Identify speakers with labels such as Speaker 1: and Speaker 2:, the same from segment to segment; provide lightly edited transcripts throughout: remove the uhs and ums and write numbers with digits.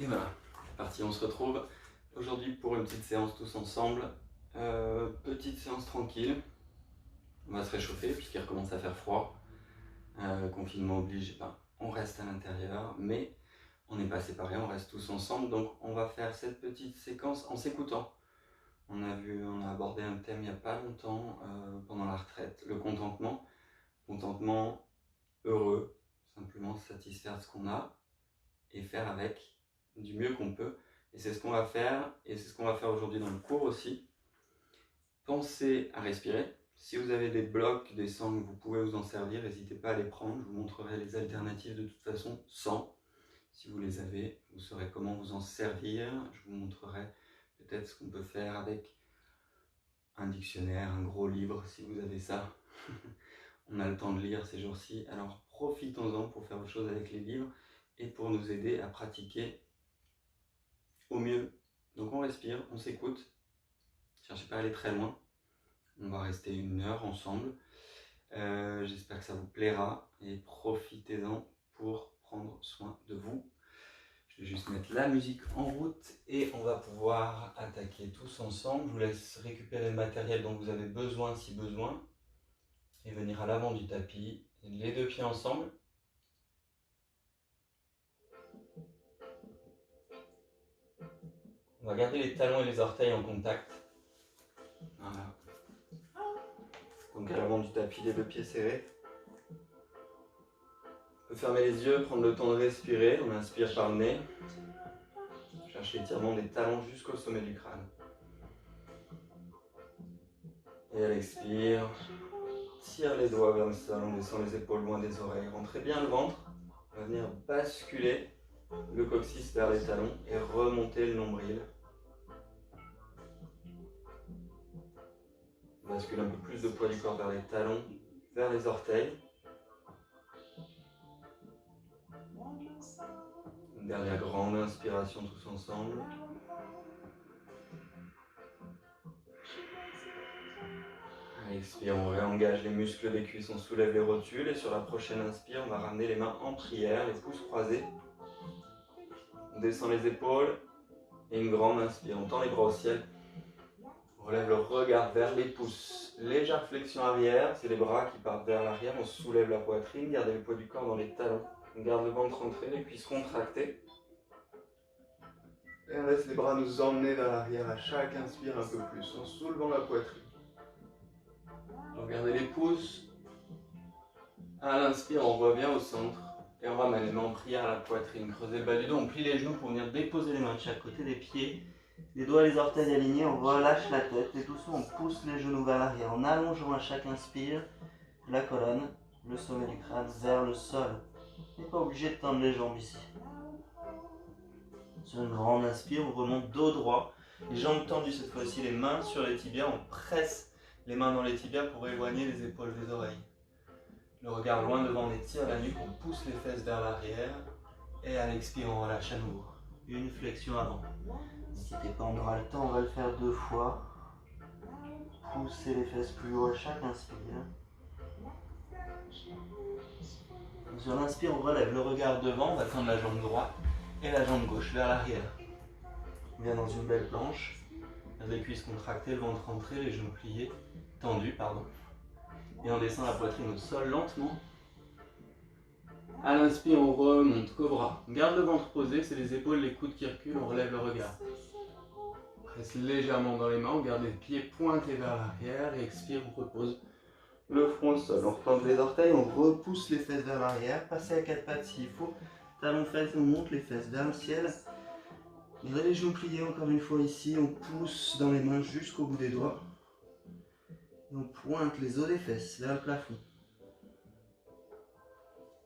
Speaker 1: Et voilà, c'est parti, on se retrouve aujourd'hui pour une petite séance tous ensemble. Petite séance tranquille, on va se réchauffer puisqu'il recommence à faire froid. Confinement oblige, on reste à l'intérieur, mais on n'est pas séparés, on reste tous ensemble. Donc on va faire cette petite séquence en s'écoutant. On a abordé un thème il n'y a pas longtemps pendant la retraite, le contentement. Contentement heureux, simplement se satisfaire de ce qu'on a et faire avec du mieux qu'on peut. Et c'est ce qu'on va faire, et c'est ce qu'on va faire aujourd'hui dans le cours aussi. Pensez à respirer. Si vous avez des blocs, des sangles, vous pouvez vous en servir, n'hésitez pas à les prendre. Je vous montrerai les alternatives de toute façon sans. Si vous les avez, vous saurez comment vous en servir. Je vous montrerai peut-être ce qu'on peut faire avec un dictionnaire, un gros livre, si vous avez ça. On a le temps de lire ces jours-ci, alors profitons-en pour faire autre chose avec les livres et pour nous aider à pratiquer au mieux. Donc on respire, on s'écoute. Cherchez pas à aller très loin. On va rester 1 heure ensemble. J'espère que ça vous plaira et profitez-en pour prendre soin de vous. Je vais juste mettre la musique en route et on va pouvoir attaquer tous ensemble. Je vous laisse récupérer le matériel dont vous avez besoin si besoin et venir à l'avant du tapis, les 2 pieds ensemble. On va garder les talons et les orteils en contact. Voilà. Donc à l'avant du tapis, les 2 pieds serrés. On peut fermer les yeux, prendre le temps de respirer. On inspire par le nez. Cherche l'étirement des talons jusqu'au sommet du crâne. Et à l'expire, tire les doigts vers le sol, on descend les épaules loin des oreilles. Rentrez bien le ventre. On va venir basculer le coccyx vers les talons et remonter le nombril. On bascule un peu plus de poids du corps vers les talons, vers les orteils. Une dernière grande inspiration tous ensemble. À l'expire, on réengage les muscles des cuisses, on soulève les rotules et sur la prochaine inspire, on va ramener les mains en prière, les pouces croisés. On descend les épaules et une grande inspire, on tend les bras au ciel. On relève le regard vers les pouces. Légère flexion arrière, c'est les bras qui partent vers l'arrière. On soulève la poitrine, gardez le poids du corps dans les talons. On garde le ventre rentré, les cuisses contractées. Et on laisse les bras nous emmener vers l'arrière à chaque inspire un peu plus, en soulevant la poitrine. Regardez les pouces. À l'inspire, on revient au centre. Et on ramène les mains en prière à la poitrine. Creusez le bas du dos, on plie les genoux pour venir déposer les mains de chaque côté des pieds. Les doigts et les orteils alignés, on relâche la tête et doucement on pousse les genoux vers l'arrière en allongeant à chaque inspire la colonne, le sommet du crâne vers le sol. On n'est pas obligé de tendre les jambes ici. Sur une grande inspire, on remonte dos droit, les jambes tendues cette fois-ci, les mains sur les tibias, on presse les mains dans les tibias pour éloigner les épaules des oreilles. Le regard loin devant, on étire la nuque, on pousse les fesses vers l'arrière et à l'expire, on relâche à nouveau. Une flexion avant. N'hésitez pas, on aura le temps, on va le faire 2 fois. Poussez les fesses plus haut à chaque inspire. Sur l'inspire, on relève le regard devant, on va tendre la jambe droite et la jambe gauche vers l'arrière. On vient dans une belle planche. Les cuisses contractées, le ventre rentré, les genoux pliés, tendus, pardon. Et on descend la poitrine au sol lentement. À l'inspire, on remonte, cobra. On garde le ventre posé, c'est les épaules, les coudes qui reculent, on relève le regard. Presse légèrement dans les mains, on garde les pieds pointés vers l'arrière et expire, on repose le front au sol. On replante les orteils, on repousse les fesses vers l'arrière, passez à 4 pattes s'il faut. Talons fesses, on monte les fesses vers le ciel. Gardez les genoux pliés encore une fois ici, on pousse dans les mains jusqu'au bout des doigts. Et on pointe les os des fesses vers le plafond.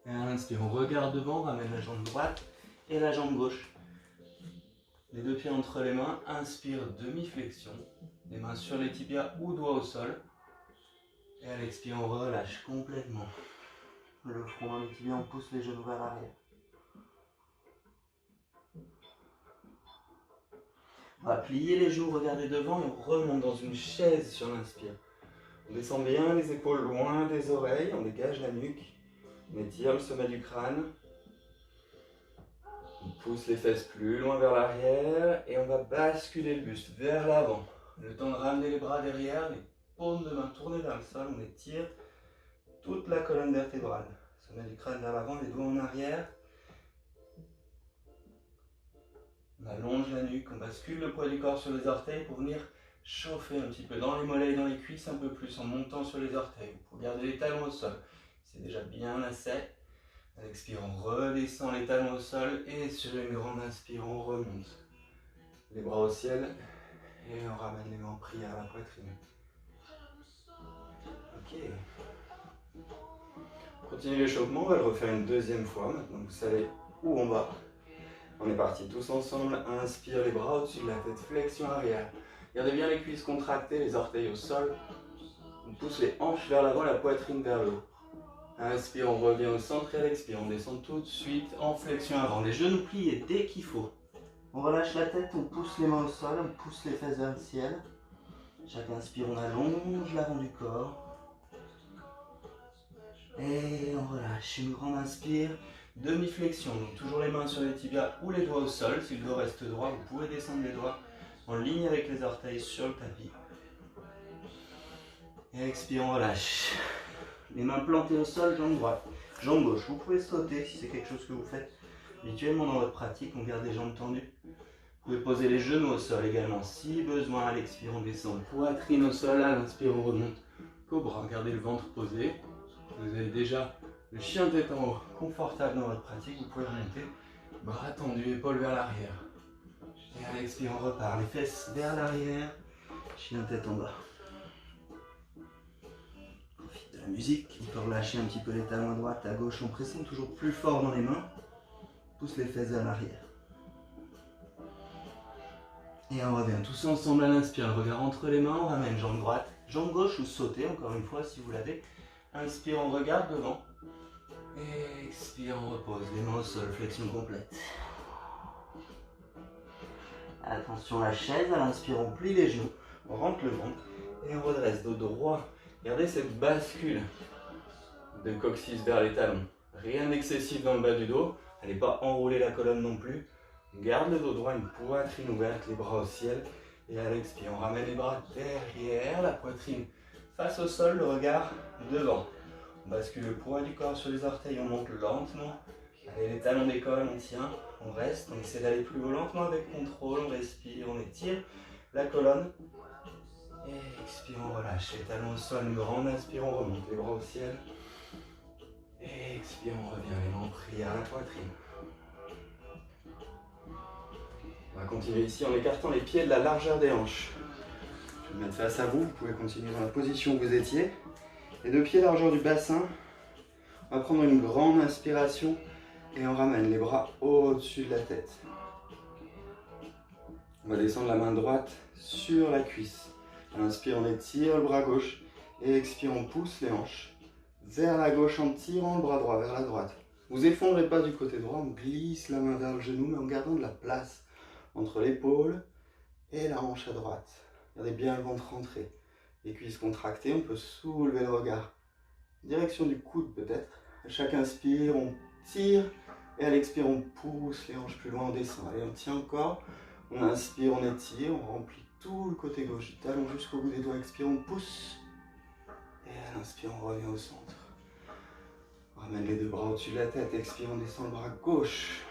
Speaker 1: Et à l'inspire, on regarde devant, on ramène la jambe droite et la jambe gauche. Les 2 pieds entre les mains, inspire, demi-flexion. Les mains sur les tibias ou doigts au sol. Et à l'expire, on relâche complètement. Le front dans les tibias, on pousse les genoux vers l'arrière. On va plier les genoux, regarder devant et on remonte dans une chaise sur l'inspire. On descend bien les épaules loin des oreilles, on dégage la nuque. On étire le sommet du crâne. On pousse les fesses plus loin vers l'arrière et on va basculer le buste vers l'avant. Le temps de ramener les bras derrière, les paumes de main tournées vers le sol, on étire toute la colonne vertébrale. Sommet du crâne vers l'avant, les doigts en arrière. On allonge la nuque, on bascule le poids du corps sur les orteils pour venir chauffer un petit peu dans les mollets et dans les cuisses un peu plus en montant sur les orteils. Vous pouvez garder les talons au sol, c'est déjà bien assez. À l'expire, on redescend les talons au sol et sur une grande inspire, on remonte. Les bras au ciel et on ramène les mains en prière à la poitrine. Ok. On continue l'échauffement, on va le refaire une deuxième fois. Maintenant vous savez où on va. On est parti tous ensemble. Inspire, les bras au-dessus de la tête, flexion arrière. Gardez bien les cuisses contractées, les orteils au sol. On pousse les hanches vers l'avant, la poitrine vers le haut. Inspire, on revient au centre et à l'expire, on descend tout de suite en flexion avant. Les genoux pliés dès qu'il faut. On relâche la tête, on pousse les mains au sol, on pousse les fesses vers le ciel. Chaque inspire, on allonge l'avant du corps. Et on relâche. Une grande inspire, demi-flexion. Donc toujours les mains sur les tibias ou les doigts au sol. Si le dos reste droit, vous pouvez descendre les doigts en ligne avec les orteils sur le tapis. Et expire, on relâche. Les mains plantées au sol, jambe droite, jambe gauche. Vous pouvez sauter si c'est quelque chose que vous faites habituellement dans votre pratique. On garde les jambes tendues. Vous pouvez poser les genoux au sol également si besoin. À l'expire, on descend poitrine au sol. À l'inspire, on remonte cobra. Gardez le ventre posé. Vous avez déjà le chien tête en haut, confortable dans votre pratique. Vous pouvez remonter, bras tendus, épaules vers l'arrière. Et à l'expire, on repart. Les fesses vers l'arrière, chien tête en bas. La musique, on peut relâcher un petit peu les talons à droite, à gauche, en pressant toujours plus fort dans les mains. Pousse les fesses vers l'arrière. Et on revient tous ensemble à l'inspire, le regard entre les mains, on ramène jambe droite, jambe gauche ou sauter, encore une fois si vous l'avez. Inspire, on regarde devant. Et expire, on repose, les mains au sol, flexion complète. Attention à la chaise, à l'inspire, on plie les genoux, on rentre le ventre et on redresse dos droit. Regardez cette bascule de coccyx vers les talons. Rien d'excessif dans le bas du dos. N'allez pas enrouler la colonne non plus. On garde le dos droit, une poitrine ouverte, les bras au ciel. Et à l'expire, on ramène les bras derrière, la poitrine face au sol, le regard devant. On bascule le poids du corps sur les orteils, on monte lentement. Allez, les talons décollent, on tient, on reste. On essaie d'aller plus haut lentement avec contrôle. On respire, on étire la colonne. Et expire, on relâche les talons au sol, une grande inspire, on remonte les bras au ciel. Et expire, on revient les mains en prière à la poitrine. On va continuer ici en écartant les pieds de la largeur des hanches. Je vais me mettre face à vous, vous pouvez continuer dans la position où vous étiez. Les deux pieds largeur du bassin. On va prendre une grande inspiration et on ramène les bras au-dessus de la tête. On va descendre la main droite sur la cuisse. Inspire, on étire le bras gauche et expire, on pousse les hanches vers la gauche en tirant le bras droit vers la droite. Vous effondrez pas du côté droit, on glisse la main vers le genou mais en gardant de la place entre l'épaule et la hanche à droite. Gardez bien le ventre rentré, les cuisses contractées, on peut soulever le regard. Direction du coude peut-être. À chaque inspire, on tire et à l'expire, on pousse les hanches plus loin, on descend. Allez, on tient encore. On inspire, on étire, on remplit tout le côté gauche du talon jusqu'au bout des doigts. Expire, on pousse. Et à l'inspire, on revient au centre. On ramène les deux bras au-dessus de la tête. Expire, on descend le bras gauche.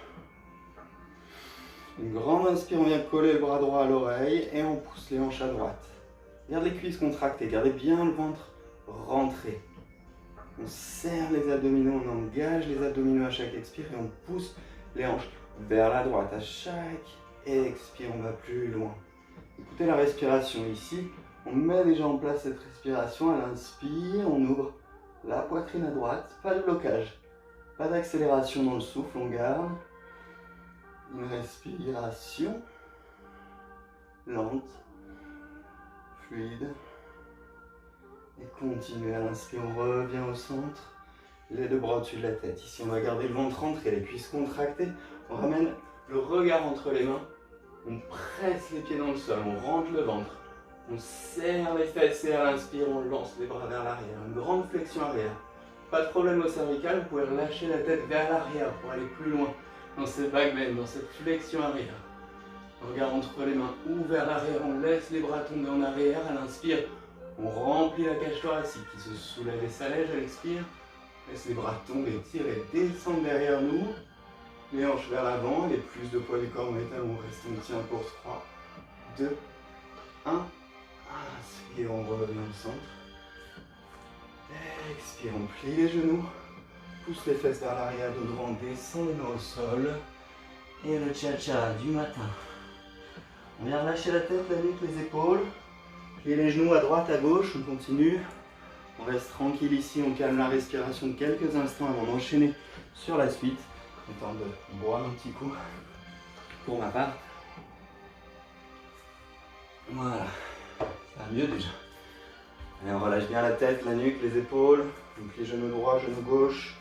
Speaker 1: Une grande inspire, on vient coller le bras droit à l'oreille et on pousse les hanches à droite. Garde les cuisses contractées, gardez bien le ventre rentré. On serre les abdominaux, on engage les abdominaux à chaque expire et on pousse les hanches vers la droite. À chaque expire, on va plus loin. Écoutez la respiration ici. On met déjà en place cette respiration. À l'inspire, on ouvre la poitrine à droite. Pas de blocage, pas d'accélération dans le souffle. On garde une respiration lente, fluide. Et continuez à l'inspire, on revient au centre. Les deux bras au-dessus de la tête. Ici, on va garder le ventre rentré, les cuisses contractées. On ramène le regard entre les mains. On presse les pieds dans le sol, on rentre le ventre. On serre les fesses et à l'inspire, on lance les bras vers l'arrière. Une grande flexion arrière. Pas de problème au cervical, vous pouvez relâcher la tête vers l'arrière pour aller plus loin. dans cette back bend, dans cette flexion arrière. Regard entre les mains ou vers l'arrière, on laisse les bras tomber en arrière. À l'inspire, on remplit la cage thoracique qui se soulève et s'allège. À l'expire, laisse les bras tomber, tire et descendre derrière nous. Les hanches vers l'avant, les plus de poids du corps dans les talons. On reste, on tient pour 3, 2, 1. Inspire, on revient au centre. Expire, on plie les genoux. Pousse les fesses vers l'arrière, dos droit, on descend les mains au sol. Et le cha-cha du matin. On vient relâcher la tête, la nuque, les épaules. Plier les genoux à droite, à gauche, on continue. On reste tranquille ici, on calme la respiration de quelques instants avant d'enchaîner sur la suite. Le temps de boire un petit coup pour ma part. Voilà, ça va mieux déjà. Allez, on relâche bien la tête, la nuque, les épaules. On plie genou droit, genou gauche.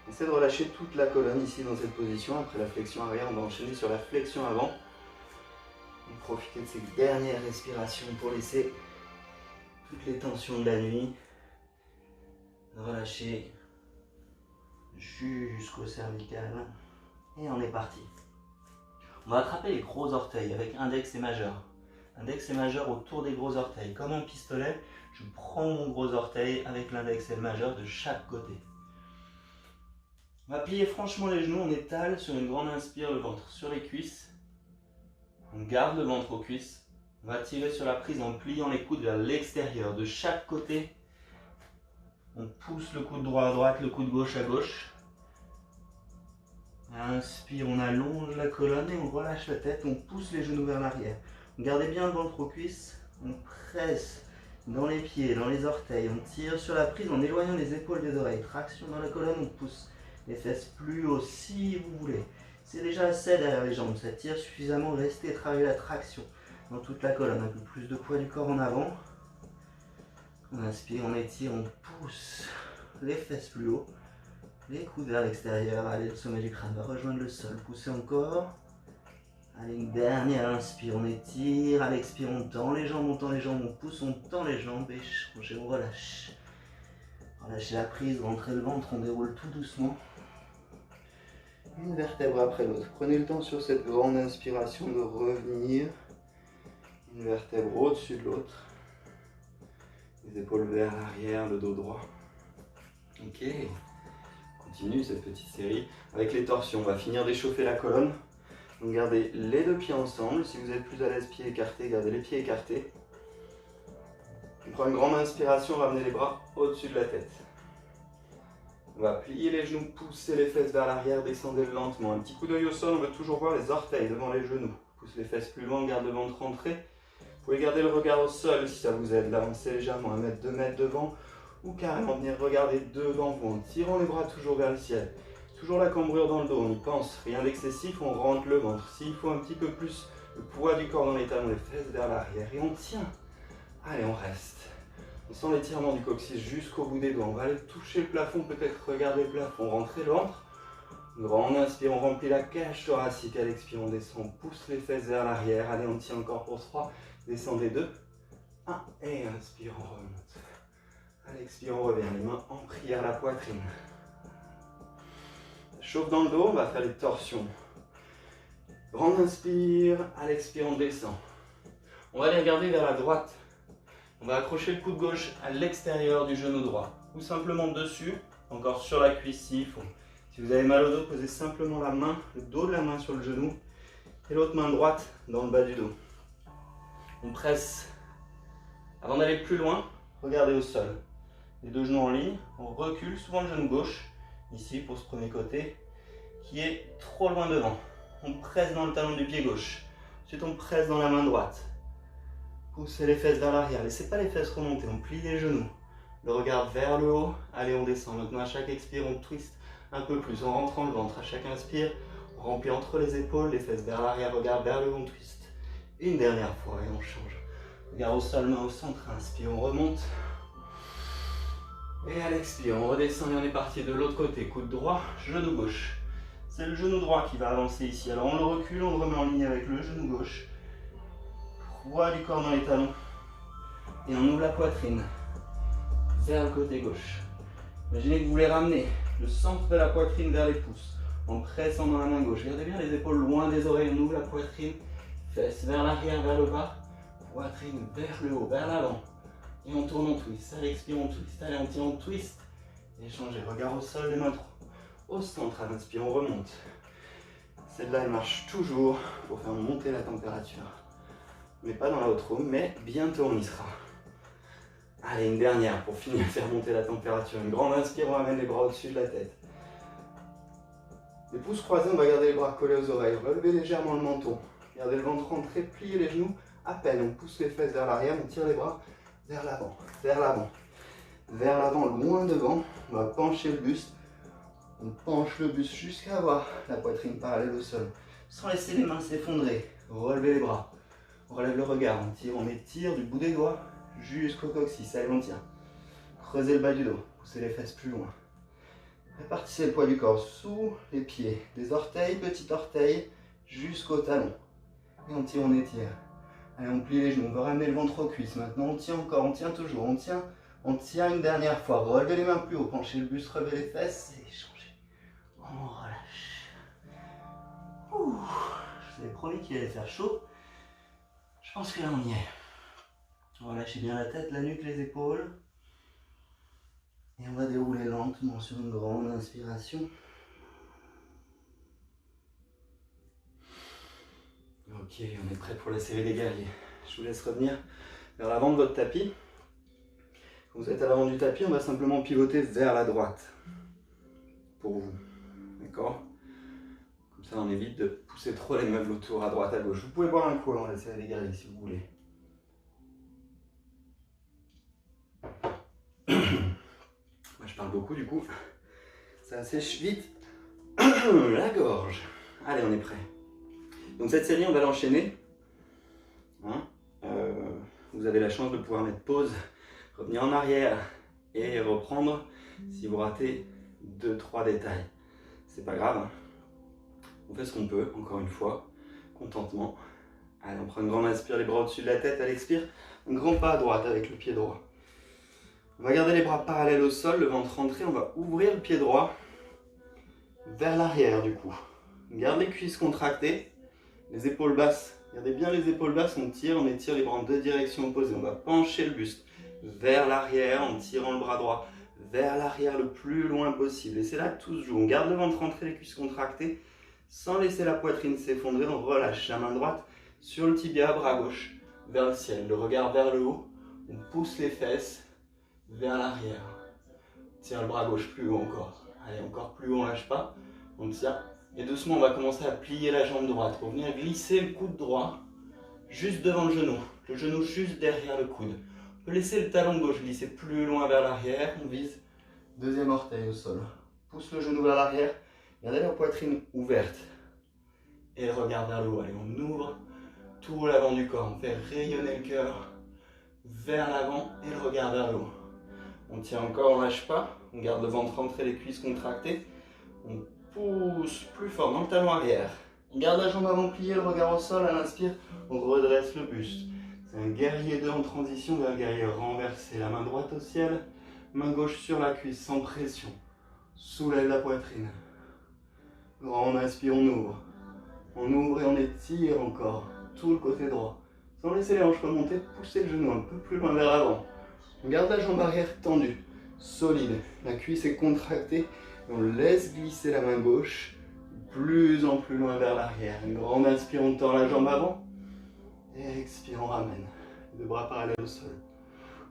Speaker 1: On essaie de relâcher toute la colonne ici dans cette position. Après la flexion arrière, on va enchaîner sur la flexion avant. Profitez de ces dernières respirations pour laisser toutes les tensions de la nuit relâcher jusqu'au cervical. Et on est parti. On va attraper les gros orteils avec index et majeur. Index et majeur autour des gros orteils. Comme un pistolet, je prends mon gros orteil avec l'index et le majeur de chaque côté. On va plier franchement les genoux, on étale sur une grande inspire le ventre sur les cuisses. On garde le ventre aux cuisses. On va tirer sur la prise en pliant les coudes vers l'extérieur. De chaque côté, on pousse le coude droit à droite, le coude gauche à gauche. Inspire, on allonge la colonne et on relâche la tête. On pousse les genoux vers l'arrière. Gardez bien le ventre aux cuisses. On presse dans les pieds, dans les orteils. On tire sur la prise en éloignant les épaules des oreilles. Traction dans la colonne, on pousse les fesses plus haut si vous voulez. C'est déjà assez derrière les jambes, ça tire suffisamment, restez, travaillez la traction dans toute la colonne, un peu plus de poids du corps en avant. On inspire, on étire, on pousse les fesses plus haut, les coudes vers l'extérieur, allez, le sommet du crâne va rejoindre le sol, poussez encore. Allez, une dernière inspire, on étire, à l'expire, on tend les jambes, on pousse, on tend les jambes et on relâche. Relâchez la prise, rentrez le ventre, on déroule tout doucement. Une vertèbre après l'autre. Prenez le temps sur cette grande inspiration de revenir. Une vertèbre au-dessus de l'autre. Les épaules vers l'arrière, le dos droit. Ok. Continue cette petite série. Avec les torsions, on va finir d'échauffer la colonne. Donc gardez les deux pieds ensemble. Si vous êtes plus à l'aise, pieds écartés, gardez les pieds écartés. On prend une grande inspiration, ramenez les bras au-dessus de la tête. On va plier les genoux, pousser les fesses vers l'arrière, descendez lentement. Un petit coup d'œil au sol, on veut toujours voir les orteils devant les genoux. Pousse les fesses plus loin, garde le ventre rentré. Vous pouvez garder le regard au sol si ça vous aide. L'avancez légèrement, 1 mètre, 2 mètres devant. Ou carrément venir regarder devant vous en tirant les bras toujours vers le ciel. Toujours la cambrure dans le dos, on y pense. Rien d'excessif, on rentre le ventre. S'il faut un petit peu plus le poids du corps dans les talons, les fesses vers l'arrière. Et on tient. Allez, on reste. On sent l'étirement du coccyx jusqu'au bout des doigts. On va aller toucher le plafond, peut-être regarder le plafond, rentrer le ventre. Grande inspire, on remplit la cage thoracique. À l'expire, on descend, on pousse les fesses vers l'arrière. Allez, on tient encore pour 3. Descendez 2. 1. Et inspire, on remonte. À l'expire, on revient. Les mains en prière, la poitrine. Chauffe dans le dos, on va faire les torsions. Grande inspire. À l'expire, on descend. On va les regarder vers la droite. On va accrocher le coude gauche à l'extérieur du genou droit, ou simplement dessus, encore sur la cuisse s'il faut. Si vous avez mal au dos, posez simplement la main, le dos de la main sur le genou, et l'autre main droite dans le bas du dos. On presse. Avant d'aller plus loin, regardez au sol. Les deux genoux en ligne, on recule souvent le genou gauche, ici pour ce premier côté, qui est trop loin devant. On presse dans le talon du pied gauche. Ensuite on presse dans la main droite. Poussez les fesses vers l'arrière, laissez pas les fesses remonter, on plie les genoux. Le regard vers le haut, allez on descend. Maintenant à chaque expire, on twist un peu plus en rentrant le ventre. À chaque inspire, on remplit entre les épaules, les fesses vers l'arrière, regard vers le haut, on twist. Une dernière fois et on change. Regard au sol, main au centre, inspire, on remonte. Et à l'expire, on redescend et on est parti de l'autre côté. Coude droit, genou gauche. C'est le genou droit qui va avancer ici. Alors on le recule, on le remet en ligne avec le genou gauche. Poids du corps dans les talons. Et on ouvre la poitrine vers le côté gauche. Imaginez que vous voulez ramener le centre de la poitrine vers les pouces. en pressant dans la main gauche. Gardez bien les épaules loin des oreilles, on ouvre la poitrine, fesses vers l'arrière, vers le bas, poitrine vers le haut, vers l'avant. Et on tourne en twist, allez, expire, on twist, allez, on tire en twist. Échangez, regard au sol, les mains au centre, à l'inspire, on remonte. Celle-là, elle marche toujours pour faire monter la température. Mais pas dans la haute room, mais bientôt on y sera. Allez, une dernière pour finir, faire monter la température. Une grande inspire, on ramène les bras au-dessus de la tête. Les pouces croisés, on va garder les bras collés aux oreilles. Relevez légèrement le menton. Gardez le ventre rentré, pliez les genoux. À peine, on pousse les fesses vers l'arrière, on tire les bras vers l'avant, vers l'avant. Vers l'avant, loin devant. On va pencher le buste. On penche le buste jusqu'à avoir la poitrine parallèle au sol. Sans laisser les mains s'effondrer. Relevez les bras. On relève le regard. On étire du bout des doigts jusqu'au coccyx. Allez, on tient. Creusez le bas du dos. Poussez les fesses plus loin. Répartissez le poids du corps sous les pieds. Des orteils, petit orteil, jusqu'au talon. Et on tire, on étire. Allez, on plie les genoux. On veut ramener le ventre aux cuisses. Maintenant, on tient encore. On tient toujours. On tient une dernière fois. Relevez les mains plus haut. Penchez le buste, relevez les fesses. Et échangez. On relâche. Ouh. Je vous avais promis qu'il allait faire chaud. Je pense que là, on y est. Relâchez bien la tête, la nuque, les épaules. Et on va dérouler lentement sur une grande inspiration. Ok, on est prêt pour la série des guerriers. Je vous laisse revenir vers l'avant de votre tapis. Quand vous êtes à l'avant du tapis, on va simplement pivoter vers la droite. Pour vous. D'accord? Comme ça, on évite de pousser trop les meubles autour, à droite, à gauche. Vous pouvez boire un coup avant la série des guerriers si vous voulez. Moi, je parle beaucoup du coup. Ça sèche vite la gorge. Allez, on est prêt. Donc cette série, on va l'enchaîner. Hein, vous avez la chance de pouvoir mettre pause, revenir en arrière et reprendre si vous ratez 2-3 détails. C'est pas grave. On fait ce qu'on peut, encore une fois. Contentement. Allez, on prend une grande inspire, les bras au-dessus de la tête. À l'expire, un grand pas à droite avec le pied droit. On va garder les bras parallèles au sol, le ventre rentré. On va ouvrir le pied droit vers l'arrière du coup. On garde les cuisses contractées, les épaules basses. Gardez bien les épaules basses, on étire les bras en deux directions opposées. On va pencher le buste vers l'arrière en tirant le bras droit vers l'arrière le plus loin possible. Et c'est là que tout se joue. On garde le ventre rentré, les cuisses contractées, sans laisser la poitrine s'effondrer. On relâche la main droite sur le tibia, bras gauche vers le ciel. Le regard vers le haut. On pousse les fesses vers l'arrière. Tire le bras gauche plus haut encore. Allez, encore plus haut, on lâche pas. On tire. Et doucement, on va commencer à plier la jambe droite pour venir glisser le coude droit juste devant le genou juste derrière le coude. On peut laisser le talon gauche glisser plus loin vers l'arrière. On vise deuxième orteil au sol. Pousse le genou vers l'arrière. Gardez la poitrine ouverte. Et le regard vers le haut. Allez, on ouvre tout l'avant du corps. On fait rayonner le cœur vers l'avant et le regard vers le haut. On tient encore, on lâche pas. On garde le ventre rentré, les cuisses contractées. On pousse plus fort dans le talon arrière. On garde la jambe avant pliée, le regard au sol. À l'inspire, on redresse le buste. C'est un guerrier 2 en transition vers guerrier renversé. La main droite au ciel, main gauche sur la cuisse sans pression. Soulève la poitrine. Grand inspire, on ouvre. On ouvre et on étire encore tout le côté droit. Sans laisser les hanches remonter, poussez le genou un peu plus loin vers l'avant. On garde la jambe arrière tendue, solide. La cuisse est contractée. On laisse glisser la main gauche de plus en plus loin vers l'arrière. Une grande inspire, on tend la jambe avant. Et expire, on ramène. Les bras parallèles au sol.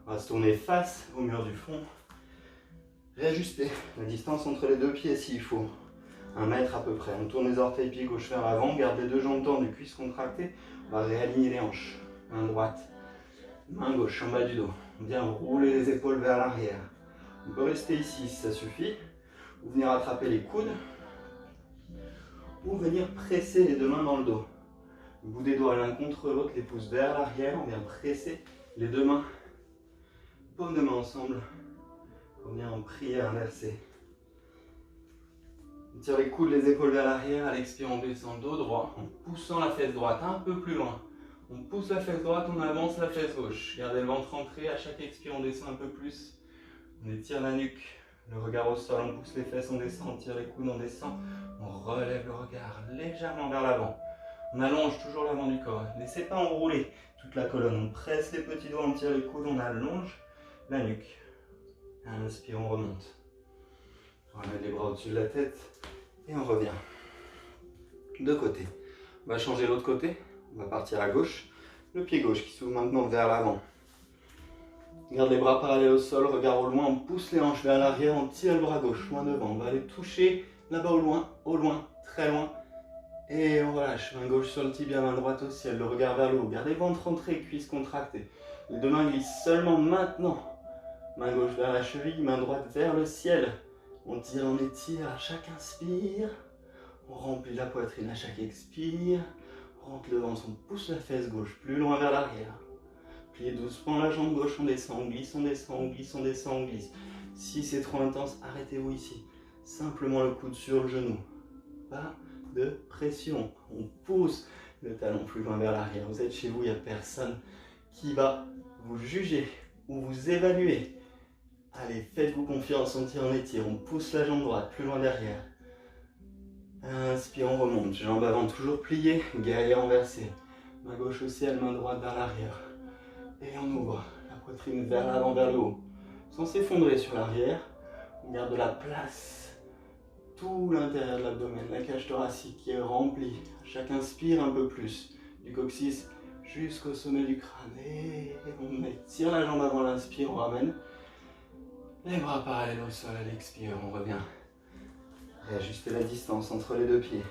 Speaker 1: On va se tourner face au mur du fond. Réajuster la distance entre les deux pieds s'il faut. 1 mètre à peu près. On tourne les orteils, pied gauche vers l'avant. Garde les deux jambes tendues, cuisses contractées. On va réaligner les hanches. Main droite, main gauche en bas du dos. Bien rouler les épaules vers l'arrière. On peut rester ici si ça suffit. Ou venir attraper les coudes. Ou venir presser les deux mains dans le dos. Le bout des doigts l'un contre l'autre, les pouces vers l'arrière. On vient presser les deux mains, paumes de main ensemble. On vient en prière inversée. On tire les coudes, les épaules vers l'arrière. À l'expire, on descend dos droit en poussant la fesse droite un peu plus loin. On pousse la fesse droite, on avance la fesse gauche. Gardez le ventre rentré. À chaque expire, on descend un peu plus. On étire la nuque Le regard au sol, on pousse les fesses, on descend, on tire les coudes, on descend. On relève le regard légèrement vers l'avant. On allonge toujours l'avant du corps. Laissez pas enrouler toute la colonne. On presse les petits doigts, on tire les coudes, on allonge la nuque. Inspire, on remonte. On remet les bras au-dessus de la tête et on revient. De côté. On va changer l'autre côté. On va partir à gauche. Le pied gauche qui s'ouvre maintenant vers l'avant. Garde les bras parallèles au sol, regard au loin, on pousse les hanches vers l'arrière, on tire le bras gauche loin devant. On va aller toucher là-bas au loin, très loin. Et on relâche, main gauche sur le tibia, main droite au ciel, le regard vers le haut. Gardez le ventre rentré, cuisses contractées. Les deux mains glissent seulement maintenant. Main gauche vers la cheville, main droite vers le ciel. On tire, on étire à chaque inspire. On remplit la poitrine à chaque expire. On rentre le ventre, on pousse la fesse gauche plus loin vers l'arrière. Pliez doucement la jambe gauche, on descend, on glisse, on descend, on glisse, on descend, on glisse. Si c'est trop intense, arrêtez-vous ici. Simplement le coude sur le genou. Pas de pression. On pousse le talon plus loin vers l'arrière. Vous êtes chez vous, il n'y a personne qui va vous juger ou vous évaluer. Allez, faites-vous confiance, on tire, on étire. On pousse la jambe droite plus loin derrière. Inspire, on remonte. Jambe avant toujours pliée, guerrier renversé. Main gauche au ciel, main droite vers l'arrière. Et on ouvre la poitrine vers l'avant, vers le haut. Sans s'effondrer sur l'arrière, on garde de la place. Tout l'intérieur de l'abdomen, la cage thoracique qui est remplie. Chaque inspire un peu plus. Du coccyx jusqu'au sommet du crâne. Et on étire la jambe avant l'inspire, on ramène. Les bras parallèles au sol à l'expire, on revient. Réajustez la distance entre les deux pieds.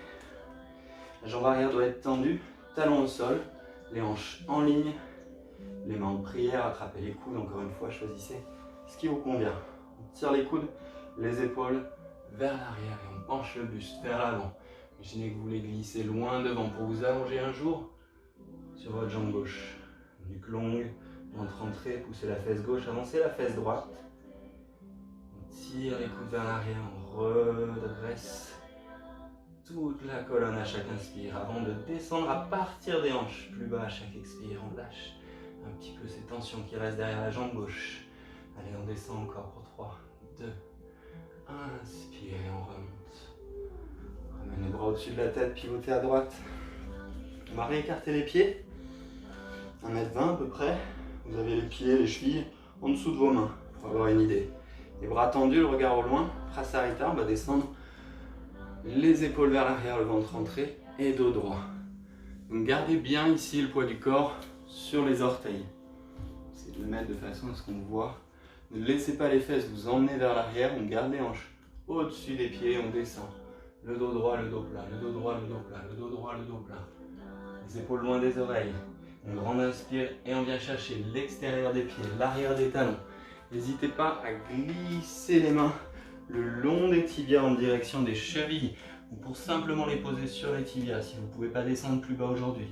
Speaker 1: La jambe arrière doit être tendue, talon au sol, les hanches en ligne. Les mains en prière, attrapez les coudes, encore une fois, choisissez ce qui vous convient. On tire les coudes, les épaules vers l'arrière et on penche le buste vers l'avant. Imaginez que vous voulez glisser loin devant pour vous allonger un jour sur votre jambe gauche. Nuque longue, ventre rentré, poussez la fesse gauche, avancez la fesse droite. On tire les coudes vers l'arrière, on redresse toute la colonne à chaque inspire avant de descendre à partir des hanches. Plus bas à chaque expire, on lâche un petit peu ces tensions qui restent derrière la jambe gauche. Allez, on descend encore pour 3, 2, inspire et on remonte. Ramène les bras au-dessus de la tête, pivotez à droite. On va réécarter les pieds. 1m20 à peu près. Vous avez les pieds, les chevilles en dessous de vos mains pour avoir une idée. Les bras tendus, le regard au loin. Prasarita, on va descendre les épaules vers l'arrière, le ventre rentré et dos droit. Donc gardez bien ici le poids du corps sur les orteils. Essayez de le mettre de façon à ce qu'on voit. Ne laissez pas les fesses vous emmener vers l'arrière. On garde les hanches au-dessus des pieds, on descend. Le dos droit, le dos plat, le dos droit, le dos plat, le dos droit, le dos plat. Les épaules loin des oreilles. On grande inspire et on vient chercher l'extérieur des pieds, l'arrière des talons. N'hésitez pas à glisser les mains le long des tibias en direction des chevilles ou pour simplement les poser sur les tibias si vous ne pouvez pas descendre plus bas aujourd'hui.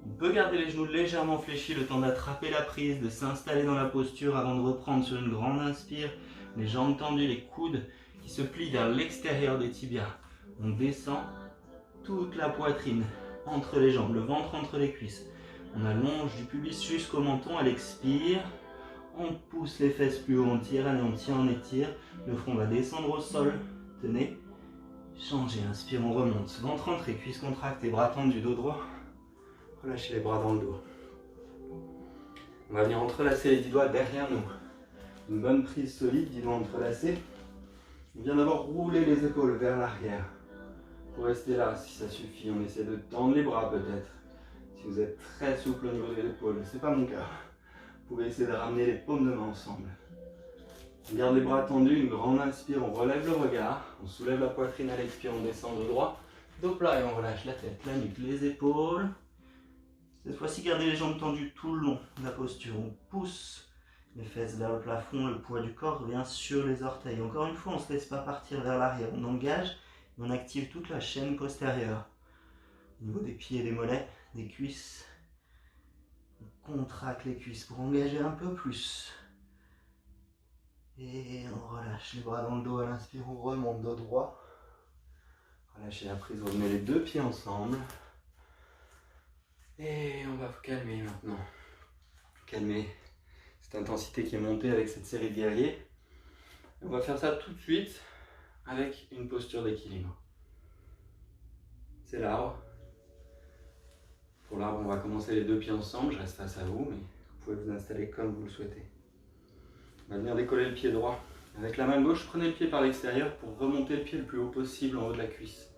Speaker 1: On peut garder les genoux légèrement fléchis le temps d'attraper la prise, de s'installer dans la posture avant de reprendre sur une grande inspire. Les jambes tendues, les coudes qui se plient vers l'extérieur des tibias. On descend toute la poitrine entre les jambes, le ventre entre les cuisses. On allonge du pubis jusqu'au menton à l'expire. On pousse les fesses plus haut, on tire, allez, on tient, on étire. Le front va descendre au sol. Tenez. Changez, inspire, on remonte. Ventre entré, cuisses contractées, bras tendus, dos droit. Relâchez les bras dans le dos. On va venir entrelacer les 10 doigts derrière nous. Une bonne prise solide, 10 doigts entrelacés. On vient d'abord rouler les épaules vers l'arrière. Pour rester là, si ça suffit, on essaie de tendre les bras peut-être. Si vous êtes très souple au niveau de l'épaule, c'est pas mon cas. Vous pouvez essayer de ramener les paumes de main ensemble. On garde les bras tendus, une grande inspire, on relève le regard. On soulève la poitrine à l'expire, on descend de droit. Dos plat et on relâche la tête, la nuque, les épaules. Cette fois-ci, gardez les jambes tendues tout le long de la posture. On pousse les fesses vers le plafond, le poids du corps vient sur les orteils. Encore une fois, on ne se laisse pas partir vers l'arrière. On engage et on active toute la chaîne postérieure. Au niveau des pieds et des mollets, des cuisses. On contracte les cuisses pour engager un peu plus. Et on relâche les bras dans le dos à l'inspire, on remonte dos droit. Relâchez la prise, revenez les deux pieds ensemble. Et on va vous calmer maintenant. Calmer cette intensité qui est montée avec cette série de guerriers. On va faire ça tout de suite avec une posture d'équilibre. C'est l'arbre. Pour l'arbre, on va commencer les deux pieds ensemble, je reste face à vous, mais vous pouvez vous installer comme vous le souhaitez. On va venir décoller le pied droit. Avec la main gauche, prenez le pied par l'extérieur pour remonter le pied le plus haut possible en haut de la cuisse.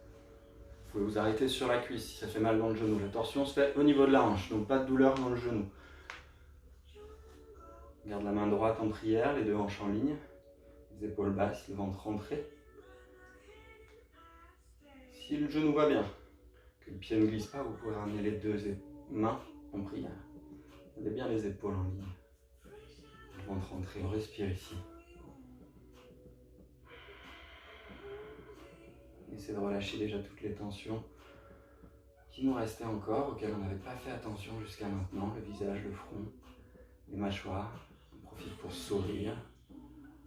Speaker 1: Vous pouvez vous arrêter sur la cuisse si ça fait mal dans le genou. La torsion se fait au niveau de la hanche, donc pas de douleur dans le genou. Garde la main droite en prière, les deux hanches en ligne, les épaules basses, le ventre rentré. Si le genou va bien, que le pied ne glisse pas, vous pouvez ramener les deux mains en prière. Gardez bien les épaules en ligne. Le ventre rentré, on respire ici. Essayez de relâcher déjà toutes les tensions qui nous restaient encore, auxquelles on n'avait pas fait attention jusqu'à maintenant. Le visage, le front, les mâchoires. On profite pour sourire.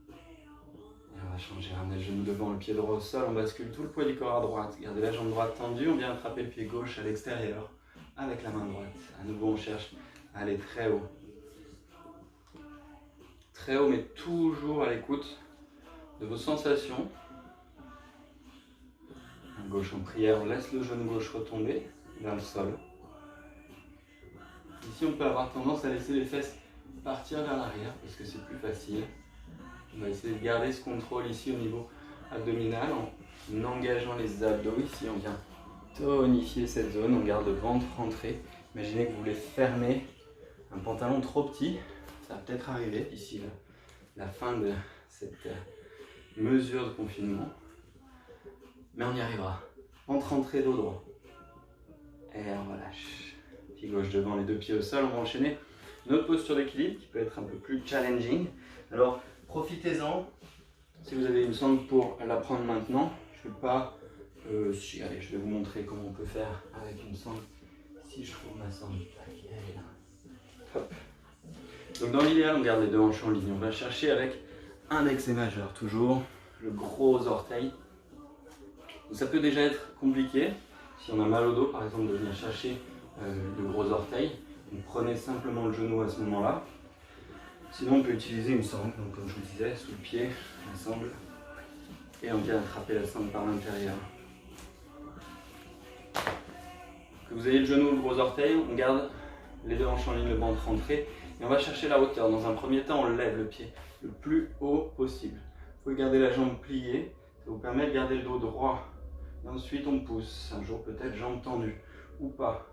Speaker 1: Et on va changer, ramener le genou devant, le pied droit au sol. On bascule tout le poids du corps à droite. Gardez la jambe droite tendue. On vient attraper le pied gauche à l'extérieur avec la main droite. À nouveau, on cherche à aller très haut. Très haut, mais toujours à l'écoute de vos sensations. Main gauche en prière, on laisse le genou gauche retomber vers le sol. Ici, on peut avoir tendance à laisser les fesses partir vers l'arrière parce que c'est plus facile. On va essayer de garder ce contrôle ici au niveau abdominal en engageant les abdos. Ici, on vient tonifier cette zone, on garde le ventre rentré. Imaginez que vous voulez fermer un pantalon trop petit. Ça va peut-être arriver d'ici la fin de cette mesure de confinement. Mais on y arrivera. Ventre rentré, dos droit. Et on relâche. Pied gauche devant, les deux pieds au sol. On va enchaîner une autre posture d'équilibre qui peut être un peu plus challenging. Alors, profitez-en. Si vous avez une sangle pour la prendre maintenant, je ne vais pas... allez, je vais vous montrer comment on peut faire avec une sangle. Si je trouve ma sangle, elle est là. Hop. Donc dans l'idéal, on garde les deux hanches en ligne. On va chercher avec index et majeur, toujours le gros orteil. Donc ça peut déjà être compliqué. Si on a mal au dos, par exemple, de venir chercher le gros orteil. Donc prenez simplement le genou à ce moment-là. Sinon, on peut utiliser une sangle, donc comme je vous disais, sous le pied, la sangle. Et on vient attraper la sangle par l'intérieur. Que vous ayez le genou ou le gros orteil, on garde les deux hanches en ligne, le ventre rentré. Et on va chercher la hauteur. Dans un premier temps, on lève le pied le plus haut possible. Vous pouvez garder la jambe pliée. Ça vous permet de garder le dos droit. Et ensuite, on pousse. Un jour, peut-être jambe tendue ou pas.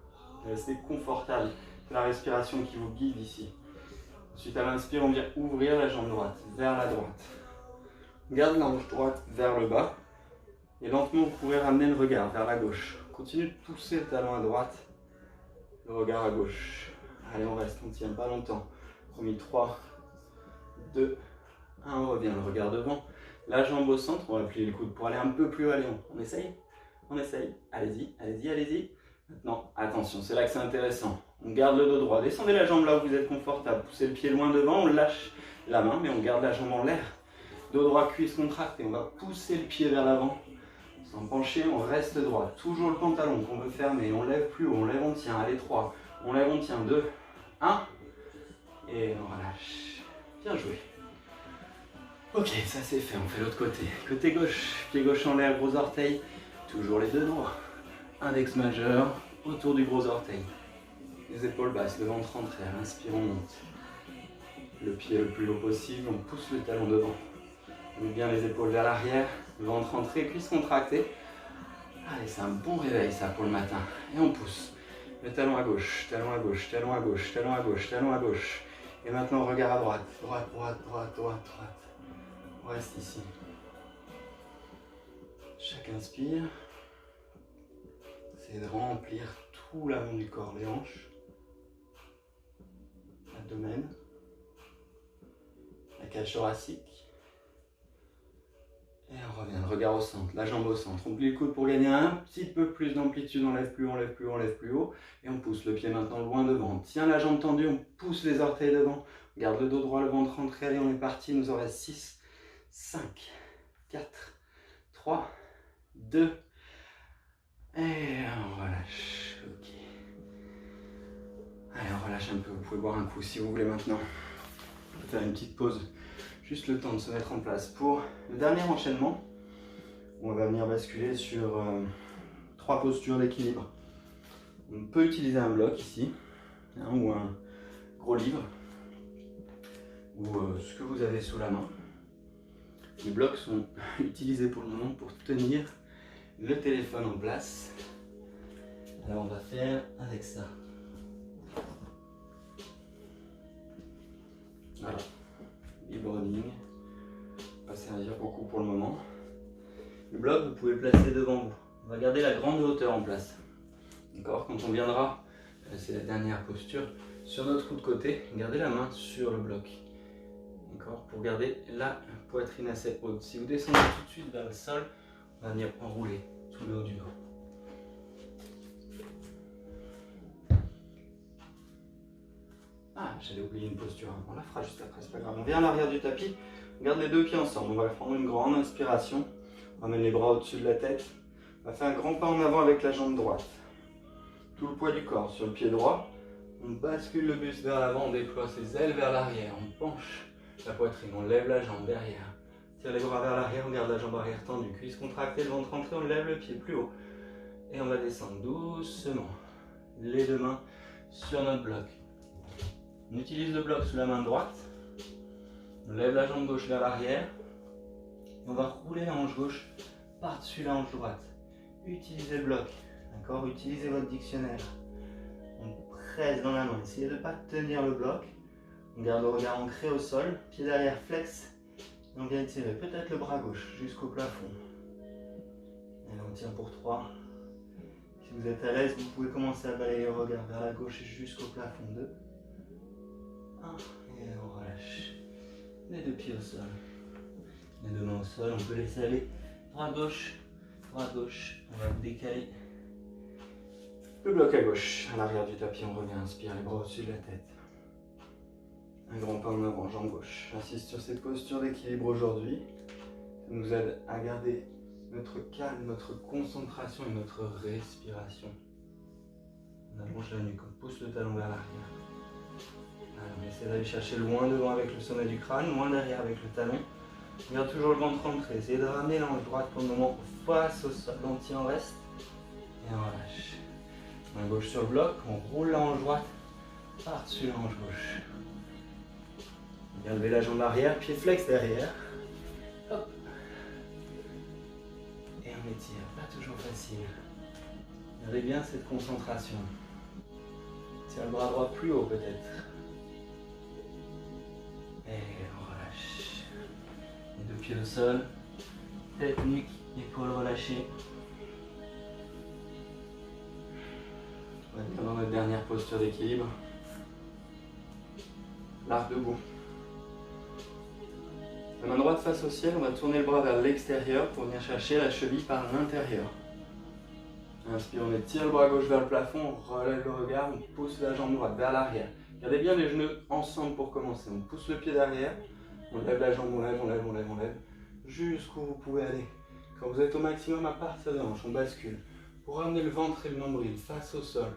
Speaker 1: Restez confortable. C'est la respiration qui vous guide ici. Ensuite, à l'inspire, on vient ouvrir la jambe droite vers la droite. Garde la hanche droite vers le bas. Et lentement, vous pouvez ramener le regard vers la gauche. Continuez de pousser le talon à droite, le regard à gauche. Allez, on reste, on ne tient pas longtemps. Promis, 3, 2, 1, on revient, le regard devant. La jambe au centre, on va plier le coude pour aller un peu plus haut. Allez, on essaye. On essaye. Allez-y, allez-y, allez-y. Maintenant, attention, c'est là que c'est intéressant. On garde le dos droit. Descendez la jambe là où vous êtes confortable. Poussez le pied loin devant, on lâche la main, mais on garde la jambe en l'air. Dos droit, cuisse contractée. On va pousser le pied vers l'avant. Sans pencher, on reste droit. Toujours le pantalon qu'on veut fermer. On lève plus haut, on lève, on tient. Allez, 3. On lève, on tient. 2, 1. Et on relâche. Bien joué. Ok, ça c'est fait. On fait l'autre côté. Côté gauche. Pied gauche en l'air, gros orteil. Toujours les deux droits. Index majeur autour du gros orteil. Les épaules basses, le ventre rentré. À l'inspire, on monte. Le pied le plus haut possible. On pousse le talon devant. On met bien les épaules vers l'arrière. Le ventre rentré, cuisse contractée. Allez, c'est un bon réveil ça pour le matin. Et on pousse. Le talon à gauche, talon à gauche, talon à gauche, talon à gauche, talon à gauche. Et maintenant, regard à droite. Droite, droite, droite, droite, droite. On reste ici. Chaque inspire. Essayez de remplir tout l'avant du corps, les hanches, l'abdomen, la cage thoracique. Et on revient, le regard au centre, la jambe au centre. On plie le coude pour gagner un petit peu plus d'amplitude. On lève plus haut, on lève plus haut, on lève plus haut. Et on pousse le pied maintenant loin devant. On tient la jambe tendue, on pousse les orteils devant. On garde le dos droit, le ventre rentré. Allez, on est parti. Il nous en reste 6, 5, 4, 3, 2. Et on relâche. Ok. Allez, on relâche un peu. Vous pouvez boire un coup si vous voulez maintenant. On peut faire une petite pause Juste le temps de se mettre en place. Pour le dernier enchaînement, on va venir basculer sur 3 postures d'équilibre. On peut utiliser un bloc ici, ou un gros livre, ou ce que vous avez sous la main. Les blocs sont utilisés pour le moment pour tenir le téléphone en place. Alors on va faire avec ça. Voilà, e-boarding, va servir beaucoup pour le moment. Le bloc, vous pouvez le placer devant vous. On va garder la grande hauteur en place. D'accord, quand on viendra, c'est la dernière posture, sur notre coude côté, gardez la main sur le bloc. D'accord, pour garder la poitrine assez haute. Si vous descendez tout de suite vers le sol, on va venir enrouler tout le haut du dos. Ah, j'avais oublié une posture. On la fera juste après, c'est pas grave. On vient à l'arrière du tapis, on garde les deux pieds ensemble. On va prendre une grande inspiration. On ramène les bras au-dessus de la tête. On va faire un grand pas en avant avec la jambe droite. Tout le poids du corps sur le pied droit. On bascule le buste vers l'avant, on déploie ses ailes vers l'arrière. On penche la poitrine, on lève la jambe derrière. Tire les bras vers l'arrière, on garde la jambe arrière tendue. Cuisse contractée, le ventre rentré, on lève le pied plus haut. Et on va descendre doucement. Les deux mains sur notre bloc. On utilise le bloc sous la main droite. On lève la jambe gauche vers l'arrière. On va rouler la hanche gauche par-dessus la hanche droite. Utilisez le bloc, d'accord? Utilisez votre dictionnaire. On presse dans la main. Essayez de ne pas tenir le bloc. On garde le regard ancré au sol. Pied derrière flex. Et on vient tirer peut-être le bras gauche jusqu'au plafond. Et là on tient pour 3. Si vous êtes à l'aise, vous pouvez commencer à balayer le regard vers la gauche jusqu'au plafond. 2. 1. Et on relâche. Les deux pieds au sol. Les deux mains au sol. On peut laisser aller bras gauche. Bras gauche. On va décaler le bloc à gauche. À l'arrière du tapis, on revient. Inspire les bras au-dessus de la tête. Un grand pas en avant, jambe gauche. J'insiste sur cette posture d'équilibre aujourd'hui. Ça nous aide à garder notre calme, notre concentration et notre respiration. On allonge la nuque, on pousse le talon vers l'arrière. On essaie d'aller chercher loin devant avec le sommet du crâne, loin derrière avec le talon. On garde toujours le ventre rentré. Essayez de ramener la hanche droite pour le moment face au sol. L'anti en reste. Et on relâche. Main gauche sur le bloc, on roule la hanche droite par-dessus la hanche gauche. Bien lever la jambe arrière, pied flex derrière. Hop. Et on étire, pas toujours facile. Gardez bien cette concentration. Tire le bras droit plus haut peut-être. Et on relâche. Les deux pieds au sol. Tête, nuque, épaules relâchées. On va venir dans notre dernière posture d'équilibre. L'arc debout. La main droite face au ciel, on va tourner le bras vers l'extérieur pour venir chercher la cheville par l'intérieur. Inspire, on étire le bras gauche vers le plafond, on relève le regard, on pousse la jambe droite vers l'arrière. Gardez bien les genoux ensemble pour commencer. On pousse le pied derrière, on lève la jambe, on lève, on lève, on lève, on lève, jusqu'où vous pouvez aller. Quand vous êtes au maximum à partir de la hanche, on bascule. Pour ramener le ventre et le nombril face au sol.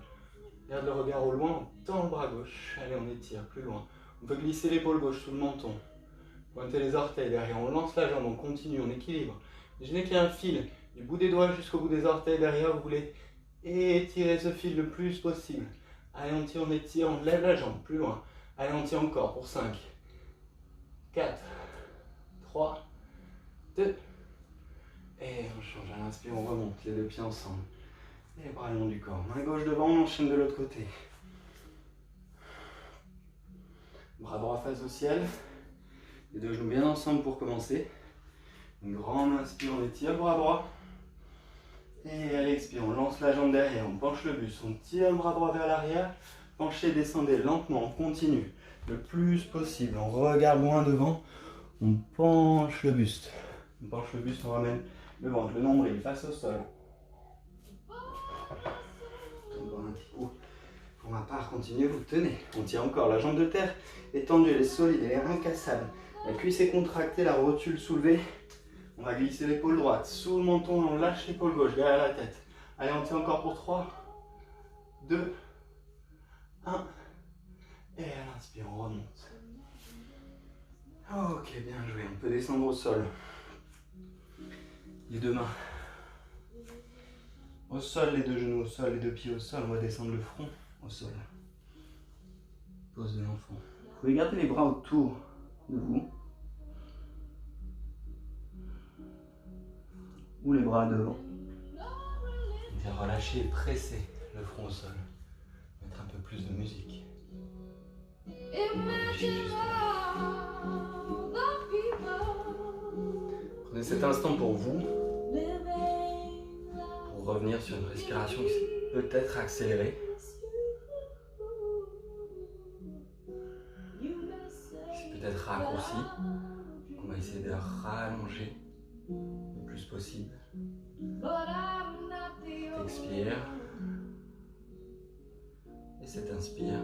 Speaker 1: Garde le regard au loin, on tend le bras gauche. Allez, on étire plus loin. On peut glisser l'épaule gauche sous le menton. Pointez les orteils derrière, on lance la jambe, on continue, on équilibre. Imaginez qu'il y a un fil du bout des doigts jusqu'au bout des orteils derrière, vous voulez étirer ce fil le plus possible. Allez, on tire, on étire, on lève la jambe plus loin. Allez, on tire encore pour 5, 4, 3, 2. Et on change, à l'inspire, on remonte les deux pieds ensemble. Et les bras le long du corps. Main gauche devant, on enchaîne de l'autre côté. Bras droit face au ciel. Les deux genoux bien ensemble pour commencer. Une grande inspire, on étire le bras droit. Et à l'expire, on lance la jambe derrière, on penche le buste, on tire le bras droit vers l'arrière. Penchez, descendez lentement, on continue le plus possible. On regarde loin devant, on penche le buste. On penche le buste, on ramène le ventre, le nombril face au sol. Encore un petit coup. Pour ma part, continuez, vous tenez. On tire encore, la jambe de terre est tendue, elle est solide, elle est incassable. La cuisse est contractée, la rotule soulevée. On va glisser l'épaule droite sous le menton et on lâche l'épaule gauche derrière la tête. Allez, on tient encore pour 3, 2, 1. Et à l'inspire, on remonte. Ok, bien joué. On peut descendre au sol. Les deux mains au sol, les deux genoux au sol, les deux pieds au sol. On va descendre le front au sol. Pose de l'enfant. Vous pouvez garder les bras autour de vous. Ou les bras devant. Et relâcher et presser le front au sol. Mettre un peu plus de musique. Prenez cet instant pour vous. Pour revenir sur une respiration qui s'est peut-être accélérée. C'est peut-être raccourci. On va essayer de rallonger le plus possible. Expire. Et cet inspire.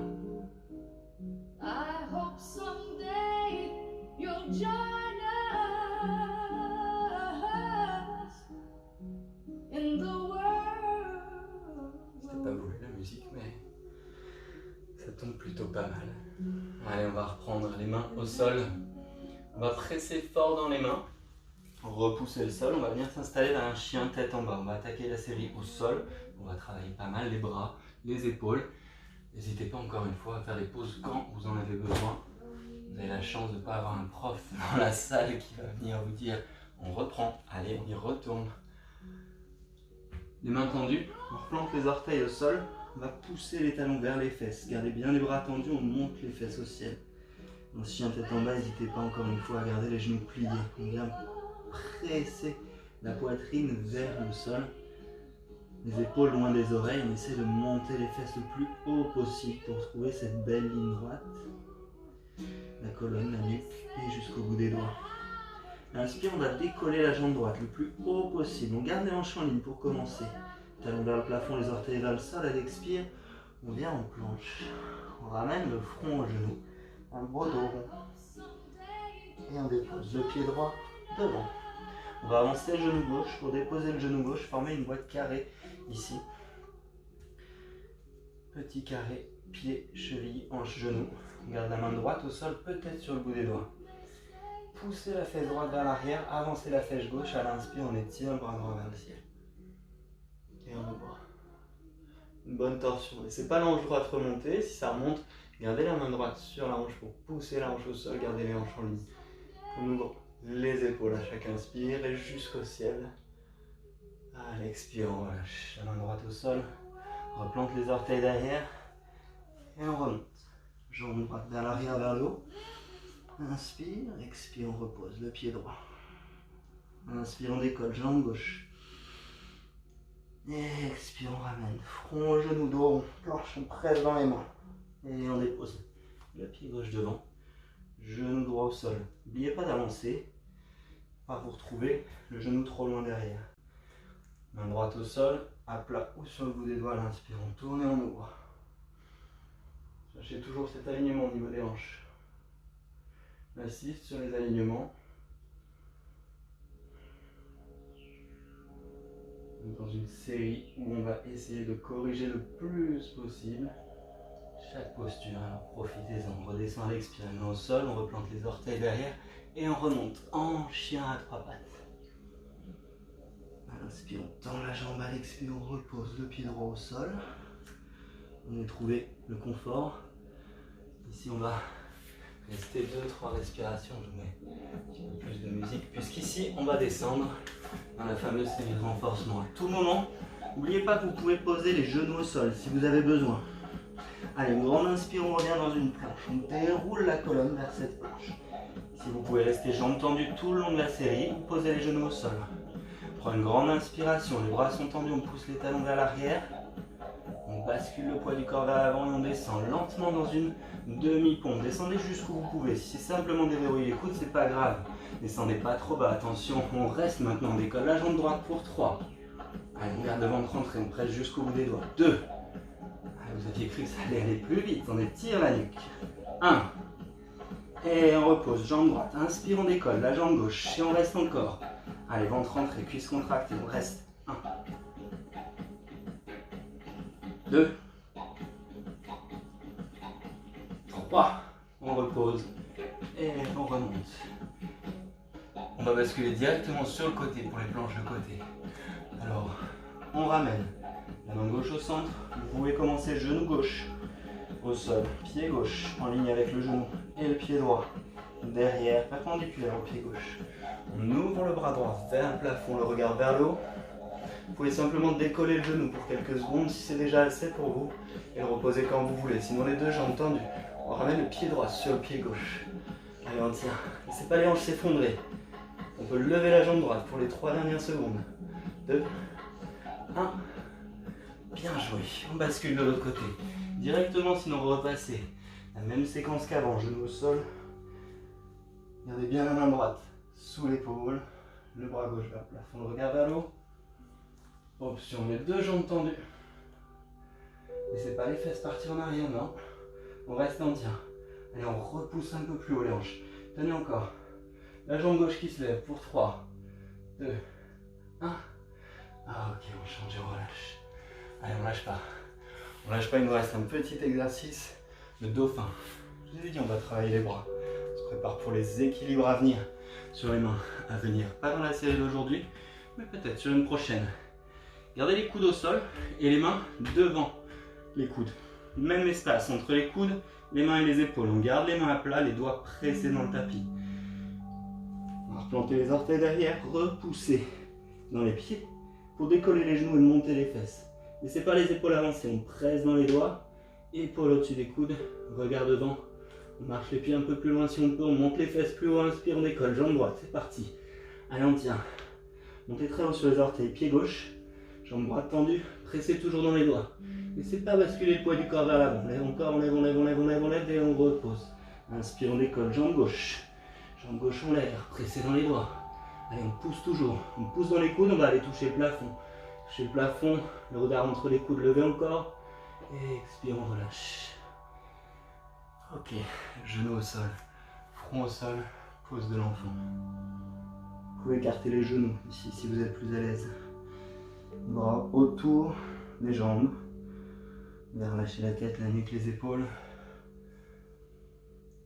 Speaker 1: C'était pas voulu la musique, mais ça tombe plutôt pas mal. Allez, on va reprendre les mains au sol. On va presser fort dans les mains. Repousser le sol. On va venir s'installer dans un chien tête en bas. On va attaquer la série au sol. On va travailler pas mal les bras, les épaules. N'hésitez pas encore une fois à faire des pauses quand vous en avez besoin. Vous avez la chance de ne pas avoir un prof dans la salle qui va venir vous dire on reprend, allez on y retourne. Les mains tendues, on replante les orteils au sol, on va pousser les talons vers les fesses. Gardez bien les bras tendus, on monte les fesses au ciel. Dans ce chien tête en bas, n'hésitez pas encore une fois à garder les genoux pliés. On vient presser la poitrine vers le sol. Les épaules loin des oreilles, on essaie de monter les fesses le plus haut possible pour trouver cette belle ligne droite. La colonne, la nuque et jusqu'au bout des doigts. Inspire, on va décoller la jambe droite le plus haut possible. On garde les hanches en ligne pour commencer. Talons vers le plafond, les orteils vers le sol. À l'expire, on vient en planche. On ramène le front au genou, un beau dos rond. Et on dépose le pied droit devant. On va avancer le genou gauche. Pour déposer le genou gauche, former une boîte carrée ici. Petit carré, pied, cheville, hanche, genou. On garde la main droite au sol, peut-être sur le bout des doigts. Poussez la fesse droite vers l'arrière, avancez la fesse gauche. À l'inspire, on étire le bras droit vers le ciel. Et on ouvre. Une bonne torsion. Laissez pas la hanche droite remonter. Si ça remonte, gardez la main droite sur la hanche pour pousser la hanche au sol. Gardez les hanches en ligne. On ouvre les épaules à chaque inspire et jusqu'au ciel. À l'expire, on relâche la main droite au sol. On replante les orteils derrière. Et on remonte. Jambe droite vers l'arrière, vers le haut. Inspire, expire, on repose le pied droit. Inspire, on décolle, jambe gauche. Et expire, on ramène. Front, genou, dos rond. Planche, on presse dans les mains. Et on dépose le pied gauche devant. Genou droit au sol. N'oubliez pas d'avancer. Pas vous retrouver le genou trop loin derrière. Main droite au sol, à plat ou sur le bout des doigts à l'inspire. On tourne et on ouvre. Cherchez toujours cet alignement au niveau des hanches. Assiste sur les alignements. Dans une série où on va essayer de corriger le plus possible chaque posture. Alors profitez-en. On redescend à l'expire, main au sol, on replante les orteils derrière et on remonte en chien à trois pattes. À l'inspire, on tend la jambe, à l'expire, on repose le pied droit au sol. On a trouvé le confort. Ici, on va rester 2-3 respirations. Je vous mets un petit peu plus de musique, puisqu'ici, on va descendre dans la fameuse série de renforcement. À tout moment, n'oubliez pas que vous pouvez poser les genoux au sol si vous avez besoin. Allez, une grande inspire, on revient dans une planche. On déroule la colonne vers cette planche. Si vous pouvez rester jambes tendues tout le long de la série, posez les genoux au sol. Prends une grande inspiration, les bras sont tendus, on pousse les talons vers l'arrière. On bascule le poids du corps vers l'avant et on descend lentement dans une demi-pompe. Descendez jusqu'où vous pouvez. Si c'est simplement déverrouiller les coudes, c'est pas grave. Descendez pas trop bas. Attention, on reste maintenant. On décolle la jambe droite pour 3. Allez, on garde le ventre rentré. On presse jusqu'au bout des doigts. 2. Allez, vous aviez cru que ça allait aller plus vite. On étire la nuque. 1. Et on repose. Jambe droite. Inspire, on décolle. La jambe gauche. Et on reste encore. Allez, ventre rentré. Cuisse contractée. On reste. 1. 2, 3, on repose Et on remonte. On va basculer directement sur le côté pour les planches de côté. Alors, on ramène la main gauche au centre. Vous pouvez commencer genou gauche au sol, pied gauche en ligne avec le genou et le pied droit. Derrière, perpendiculaire au pied gauche. On ouvre le bras droit vers le plafond, le regard vers le haut. Vous pouvez simplement décoller le genou pour quelques secondes si c'est déjà assez pour vous et le reposer quand vous voulez. Sinon les deux jambes tendues. On ramène le pied droit sur le pied gauche. Allez, on tient. Laissez pas les hanches s'effondrer. On peut lever la jambe droite pour les 3 dernières secondes. 2, 1. Bien joué. On bascule de l'autre côté. Directement, sinon repasser la même séquence qu'avant. Genou au sol. Gardez bien la main droite sous l'épaule. Le bras gauche vers le plafond. Le regard vers le haut. Option, les deux jambes tendues. Laissez pas les fesses partir en arrière, non. On reste en tien. Allez, on repousse un peu plus haut les hanches. Tenez encore. La jambe gauche qui se lève pour 3, 2, 1. Ah ok, on change et on relâche. Allez, on lâche pas. On lâche pas, il nous reste un petit exercice de dauphin. Je vous ai dit, on va travailler les bras. On se prépare pour les équilibres à venir. Sur les mains à venir. Pas dans la série d'aujourd'hui, mais peut-être sur une prochaine. Gardez les coudes au sol et les mains devant les coudes. Même espace entre les coudes, les mains et les épaules. On garde les mains à plat, les doigts pressés dans le tapis. On va replanter les orteils derrière, repousser dans les pieds pour décoller les genoux et monter les fesses. Laissez pas les épaules avancer, on presse dans les doigts, épaules au-dessus des coudes, regard devant. On marche les pieds un peu plus loin si on peut, on monte les fesses plus haut, inspire, on décolle, jambe droite, c'est parti. Allez, on tient. Montez très haut sur les orteils, pied gauche, jambe droite tendue, pressez toujours dans les doigts. Laissez pas basculer le poids du corps vers l'avant. On lève encore, on lève, on lève, on lève, on lève, on lève et on repose. Inspire, on décolle, jambe gauche. Jambe gauche en l'air, pressez dans les doigts. Allez, on pousse toujours. On pousse dans les coudes, on va aller toucher le plafond. Toucher le plafond, le regard entre les coudes, levez encore. Et expire, on relâche. Ok, genoux au sol, front au sol, pose de l'enfant. Vous pouvez écarter les genoux ici si vous êtes plus à l'aise. Bras autour des jambes. Bien relâcher la tête, la nuque, les épaules.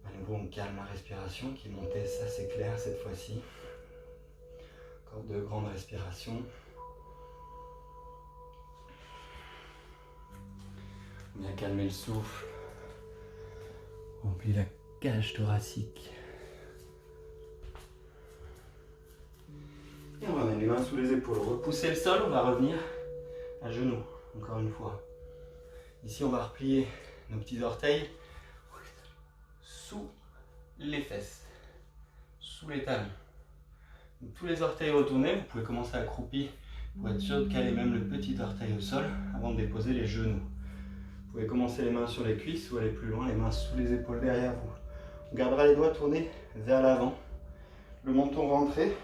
Speaker 1: À nouveau, on calme la respiration qui est montée, ça c'est clair cette fois-ci. Encore 2 grandes respirations. Bien calmer le souffle. Remplis la cage thoracique. Et on ramène les mains sous les épaules. Repoussez le sol, on va revenir à genoux, encore une fois. Ici, on va replier nos petits orteils sous les fesses, sous les talons. Donc, tous les orteils retournés, vous pouvez commencer à croupir pour être sûr de caler même le petit orteil au sol avant de déposer les genoux. Vous pouvez commencer les mains sur les cuisses ou aller plus loin, les mains sous les épaules derrière vous. On gardera les doigts tournés vers l'avant, le menton rentré.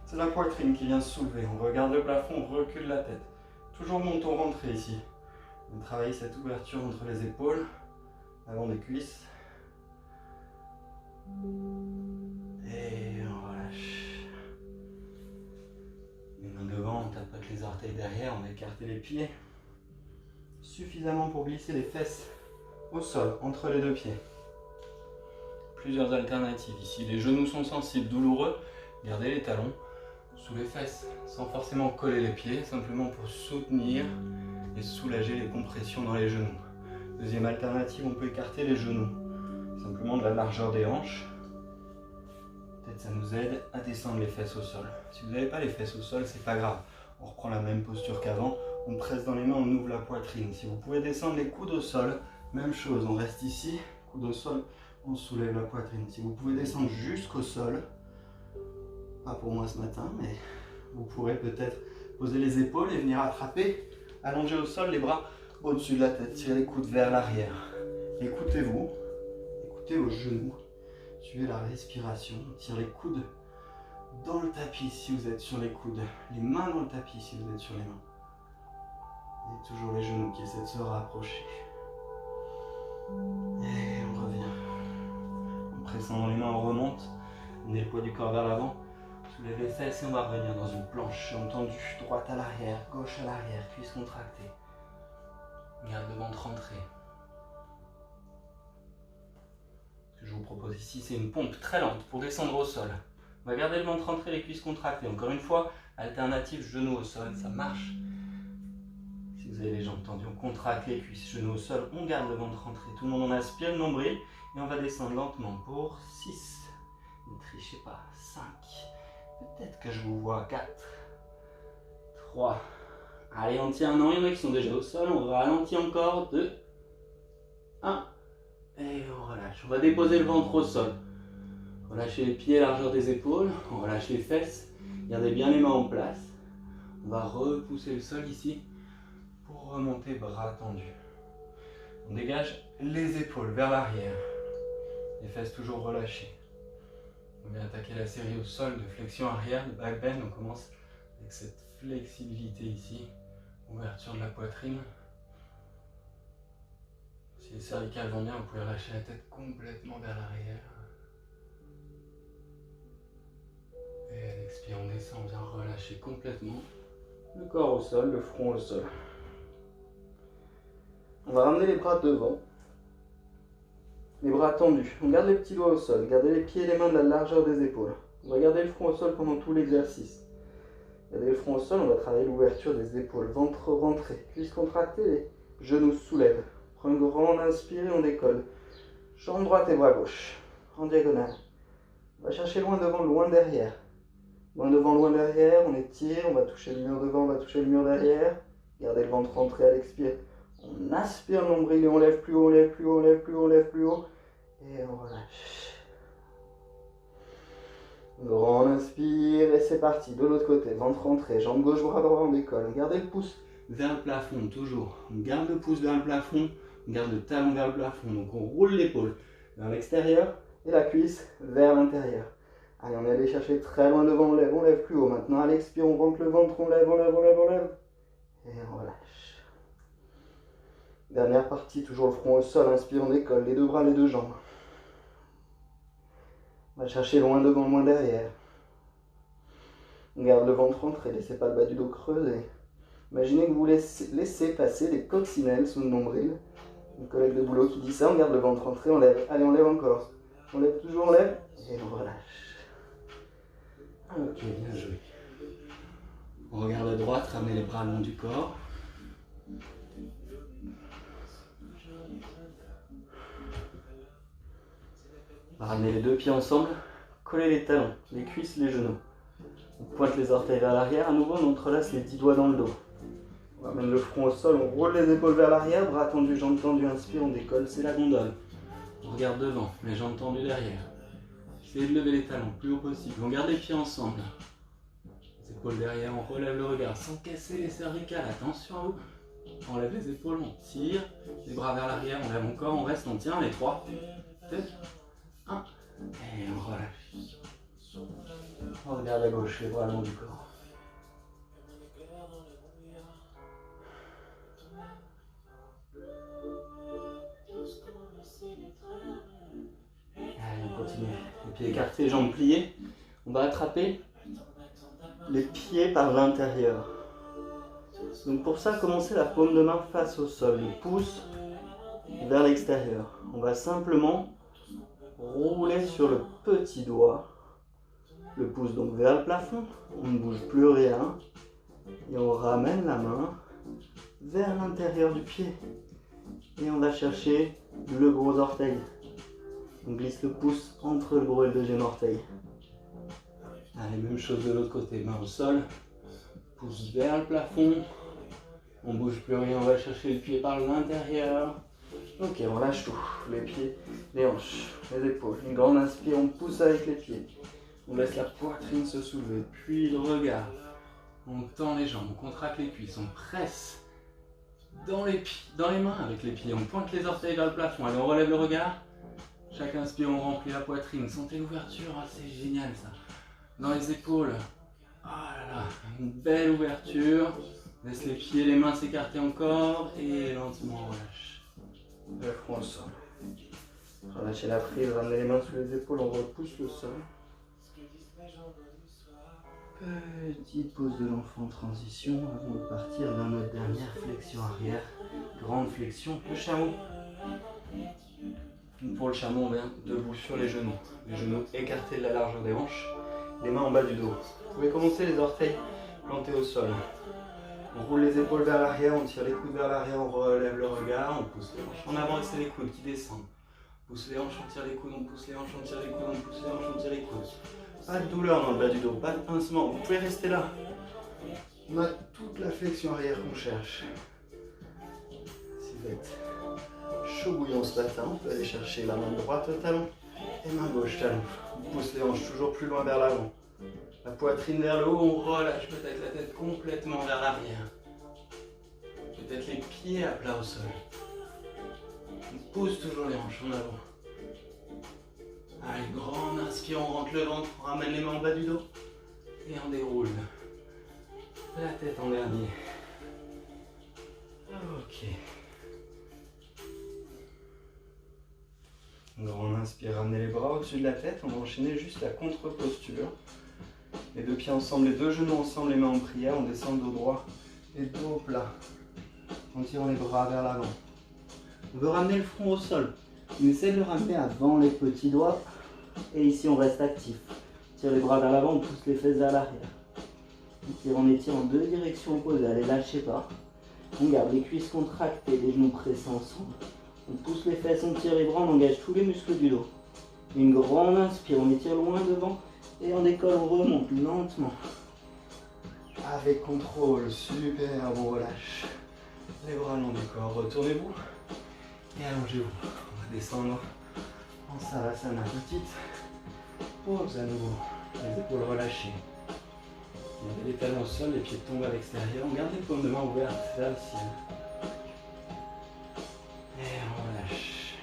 Speaker 1: C'est la poitrine qui vient se soulever. On regarde le plafond, on recule la tête. Toujours menton rentré ici. On travaille cette ouverture entre les épaules, avant des cuisses. Et on relâche. Les mains devant, on tapote les orteils derrière, on va écarter les pieds. Suffisamment pour glisser les fesses au sol, entre les deux pieds. Plusieurs alternatives ici. Les genoux sont sensibles, douloureux. Gardez les talons sous les fesses, sans forcément coller les pieds, simplement pour soutenir et soulager les compressions dans les genoux. Deuxième alternative, on peut écarter les genoux, simplement de la largeur des hanches. Peut-être ça nous aide à descendre les fesses au sol. Si vous n'avez pas les fesses au sol, c'est pas grave. On reprend la même posture qu'avant, on presse dans les mains, on ouvre la poitrine. Si vous pouvez descendre les coudes au sol, même chose, on reste ici, coude au sol, on soulève la poitrine. Si vous pouvez descendre jusqu'au sol, pas pour moi ce matin, mais vous pourrez peut-être poser les épaules et venir attraper, allonger au sol, les bras au-dessus de la tête, tirez les coudes vers l'arrière. Écoutez-vous, écoutez vos genoux, suivez la respiration, tirez les coudes dans le tapis si vous êtes sur les coudes, les mains dans le tapis si vous êtes sur les mains. Et toujours les genoux qui essaient de se rapprocher. Et on revient. En pressant dans les mains, on remonte, on met le poids du corps vers l'avant. Soulève les fesses et on va revenir dans une planche. Jambes tendues, droite à l'arrière, gauche à l'arrière, cuisses contractées. Garde le ventre rentré. que je vous propose ici, c'est une pompe très lente pour descendre au sol. On va garder le ventre rentré, les cuisses contractées. Encore une fois, alternative genou au sol, ça marche. Si vous avez les jambes tendues, on contracte les cuisses, genoux au sol, on garde le ventre rentré. Tout le monde, on aspire le nombril et on va descendre lentement pour 6. Ne trichez pas, 5. Peut-être que je vous vois, 4. 3. Allez, on tient un an, il y en a qui sont déjà au sol, on ralentit encore, 2. 1. Et on relâche. On va déposer le ventre au sol. Relâchez les pieds, largeur des épaules, on relâche les fesses, gardez bien les mains en place. On va repousser le sol ici pour remonter bras tendus. On dégage les épaules vers l'arrière, les fesses toujours relâchées. On vient attaquer la série au sol de flexion arrière, de back bend. On commence avec cette flexibilité ici, ouverture de la poitrine. Si les cervicales vont bien, vous pouvez relâcher la tête complètement vers l'arrière. Et à l'expire, on descend, on vient relâcher complètement le corps au sol, le front au sol. On va ramener les bras devant, les bras tendus. On garde les petits doigts au sol, gardez les pieds et les mains de la largeur des épaules. On va garder le front au sol pendant tout l'exercice. Gardez le front au sol, on va travailler l'ouverture des épaules, ventre rentré, cuisses contractées, les genoux se soulèvent. Prenez une grande inspire et on décolle. Jambe droite et bras gauche, en diagonale. On va chercher loin devant, loin derrière. Loin devant, loin derrière, on étire, on va toucher le mur devant, on va toucher le mur derrière. Gardez le ventre rentré à l'expire. On aspire le nombril et on lève plus haut, on lève plus haut, on lève plus haut, on lève plus haut. Et on relâche. Grand inspire et c'est parti. De l'autre côté, ventre rentré, jambe gauche, bras droit, on décolle. Gardez le pouce vers le plafond, toujours. On garde le pouce vers le plafond, on garde le talon vers le plafond. Donc on roule l'épaule vers l'extérieur et la cuisse vers l'intérieur. Allez, on est allé chercher très loin devant, on lève plus haut. Maintenant, à l'expire, on rentre le ventre, on lève, on lève, on lève, on lève. Et on relâche. Dernière partie, toujours le front au sol, inspire, on décolle, les deux bras, les deux jambes. On va chercher loin devant, loin derrière. On garde le ventre rentré, laissez pas le bas du dos creusé. Imaginez que vous laissez passer les coccinelles sous le nombril. Une collègue de boulot qui dit ça, on garde le ventre rentré, on lève. Allez, on lève encore. On lève toujours, on lève. Et on relâche. Ok, bien joué. On regarde à droite, ramenez les bras le long du corps. Ramenez les deux pieds ensemble, collez les talons, les cuisses, les genoux. On pointe les orteils vers l'arrière, à nouveau on entrelace les 10 doigts dans le dos. On ramène le front au sol, on roule les épaules vers l'arrière, bras tendus, jambes tendues, inspire, on décolle, c'est la gondole. On regarde devant, les jambes tendues derrière. Essayez de lever les talons le plus haut possible, on garde les pieds ensemble. Les épaules derrière, on relève le regard sans casser les cervicales, attention à vous. On lève les épaules, on tire, les bras vers l'arrière, on lève encore, on reste, on tient, les 3, 2, 1, et on relâche. On regarde à gauche, les bras le long du corps. Allez, on continue. Les pieds écartés, jambes pliées. On va attraper les pieds par l'intérieur. Donc pour ça, commencez la paume de main face au sol, le pouce vers l'extérieur. On va simplement rouler sur le petit doigt, le pouce donc vers le plafond, on ne bouge plus rien et on ramène la main vers l'intérieur du pied et on va chercher le gros orteil. On glisse le pouce entre le gros et le deuxième orteil. Allez, même chose de l'autre côté, main au sol, pouce vers le plafond, on bouge plus rien, on va chercher le pied par l'intérieur. Ok, on lâche tout, les pieds, les hanches, les épaules. Une grande inspire, on pousse avec les pieds. On laisse la poitrine se soulever, puis le regard. On tend les jambes, on contracte les cuisses, on presse dans les mains avec les pieds. On pointe les orteils vers le plafond. Allez, on relève le regard. Chaque inspire, on remplit la poitrine. Sentez l'ouverture, ah, c'est génial ça. Dans les épaules. Oh là là, une belle ouverture. Laisse les pieds, les mains s'écarter encore et lentement on relâche. Le front au sol. Relâchez la prise, ramenez les mains sous les épaules, on repousse le sol. Petite pause de l'enfant transition avant de partir dans notre dernière flexion arrière. Grande flexion, le chameau. Pour le chameau, on vient debout sur les genoux écartés de la largeur des hanches, les mains en bas du dos. Vous pouvez commencer les orteils plantés au sol. On roule les épaules vers l'arrière, on tire les coudes vers l'arrière, on relève le regard, on pousse les hanches en avant et c'est les coudes qui descendent. On pousse les hanches, on tire les coudes, on pousse les hanches, on tire les coudes, on pousse les hanches, on tire les coudes. Pas de douleur dans le bas du dos, pas de pincement, vous pouvez rester là. On a toute la flexion arrière qu'on cherche. Si vous êtes chaud bouillant ce matin, on peut aller chercher la main droite au talon et main gauche talon. On pousse les hanches toujours plus loin vers l'avant. La poitrine vers le haut, on relâche peut-être la tête complètement vers l'arrière. Peut-être les pieds à plat au sol. On pousse toujours les hanches en avant. Allez, grand inspire, on rentre le ventre, on ramène les mains en bas du dos et on déroule. La tête en dernier. Ok. Grand inspire, ramenez les bras au-dessus de la tête, on va enchaîner juste la contre-posture. Les deux pieds ensemble, les deux genoux ensemble, les mains en prière, on descend dos droit et dos plat. En tirant les bras vers l'avant. On veut ramener le front au sol. On essaie de le ramener avant les petits doigts. Et ici on reste actif. On tire les bras vers l'avant, on pousse les fesses vers l'arrière. On étire en deux directions opposées, allez lâchez pas. On garde les cuisses contractées, les genoux pressés ensemble. On pousse les fesses, on tire les bras, on engage tous les muscles du dos. Une grande inspire, on étire loin devant. Et on décolle, on remonte lentement. Avec contrôle, super, on relâche. Les bras long du corps, retournez-vous. Et allongez-vous. On va descendre en Savasana. Petite pause à nouveau. Les épaules relâchées. On met les talons au sol, les pieds tombent à l'extérieur. On garde les paumes de main ouvertes vers le ciel. Et on relâche.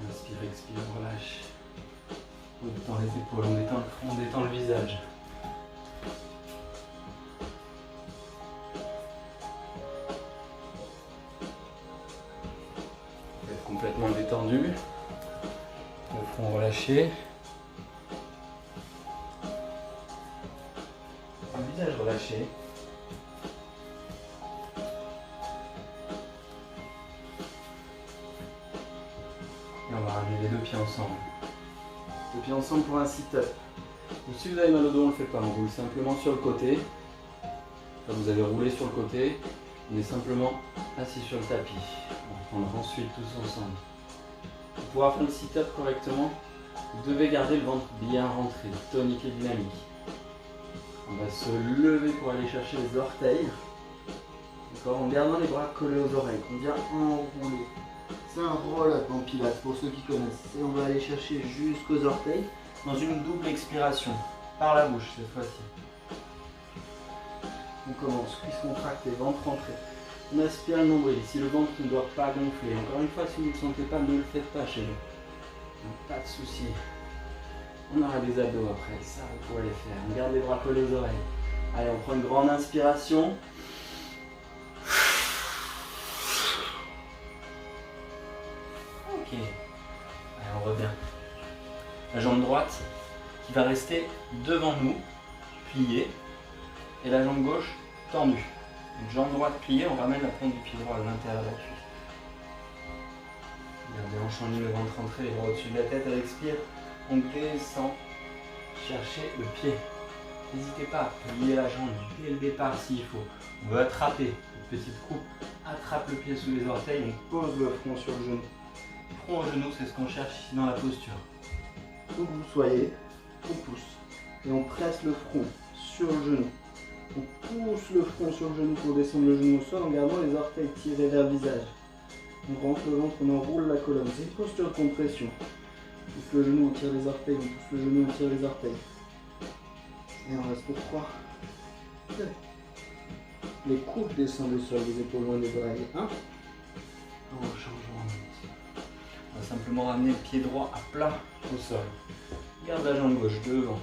Speaker 1: Inspire, expire, on relâche. On détend les épaules, on détend le front, on détend le visage. Vous êtes complètement détendu. Le front relâché. Le visage relâché. Et on va ramener les deux pieds ensemble. Les pieds ensemble pour un sit-up. Donc si vous avez mal au dos, on ne le fait pas, on roule simplement sur le côté. Quand vous avez roulé sur le côté, on est simplement assis sur le tapis. On va prendre ensuite tous ensemble. Pour pouvoir faire le sit-up correctement, vous devez garder le ventre bien rentré, tonique et dynamique. On va se lever pour aller chercher les orteils. D'accord, en gardant les bras collés aux oreilles, on vient enrouler. C'est un roll-up en pilates pour ceux qui connaissent. Et on va aller chercher jusqu'aux orteils dans une double expiration. Par la bouche cette fois-ci. On commence, cuisse contractée, ventre rentré. On aspire le nombril. Si le ventre ne doit pas gonfler, encore une fois, si vous ne le sentez pas, ne le faites pas chez nous. Donc, pas de souci. On aura des abdos après, ça vous pourrez les faire. On garde les bras collés aux oreilles. Allez, on prend une grande inspiration. Ok. Allez, on revient. La jambe droite qui va rester devant nous, pliée, et la jambe gauche tendue. Une jambe droite pliée, on ramène la pointe du pied droit à l'intérieur de la cuisse. Gardez les hanches en ligne, le ventre rentré, les bras au-dessus de la tête, à l'expire, on descend, chercher le pied. N'hésitez pas à plier la jambe dès le départ s'il faut. On veut attraper, une petite coupe, attrape le pied sous les orteils, on pose le front sur le genou. Front au genou, c'est ce qu'on cherche ici dans la posture. Où que vous soyez, on pousse et on presse le front sur le genou. On pousse le front sur le genou pour descendre le genou au sol en gardant les orteils tirés vers le visage. On rentre le ventre, on enroule la colonne. C'est une posture de compression. On pousse le genou, on tire les orteils, on pousse le genou, on tire les orteils. Et on reste 3. 2. Les coudes descendent au sol, les épaules loin des oreilles. 1. On change, on remonte. On va simplement ramener le pied droit à plat au sol. Garde la jambe gauche devant.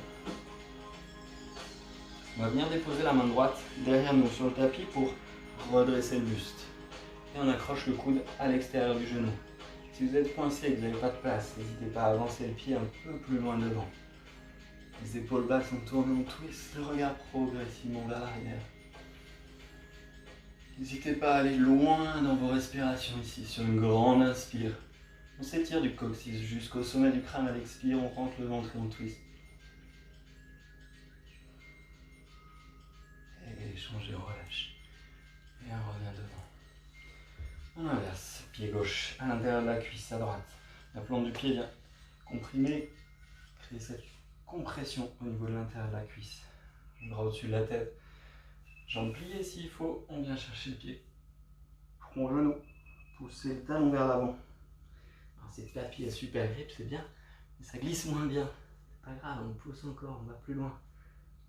Speaker 1: On va venir déposer la main droite derrière nous sur le tapis pour redresser le buste. Et on accroche le coude à l'extérieur du genou. Si vous êtes coincé et que vous n'avez pas de place, n'hésitez pas à avancer le pied un peu plus loin devant. Les épaules basses, on tourne, on twist le regard progressivement vers l'arrière. N'hésitez pas à aller loin dans vos respirations ici, sur une grande inspire. On s'étire du coccyx jusqu'au sommet du crâne à l'expire, on rentre le ventre et on twist. Et échangez, on relâche. Et on revient devant. On inverse, pied gauche à l'intérieur de la cuisse, à droite. La plante du pied vient comprimer, créer cette compression au niveau de l'intérieur de la cuisse. Bras au-dessus de la tête. Jambes pliées s'il faut, on vient chercher le pied. Front genou, poussez le talon vers l'avant. Alors cette tapis est super grip, c'est bien, mais ça glisse moins bien. C'est pas grave, on pousse encore, on va plus loin.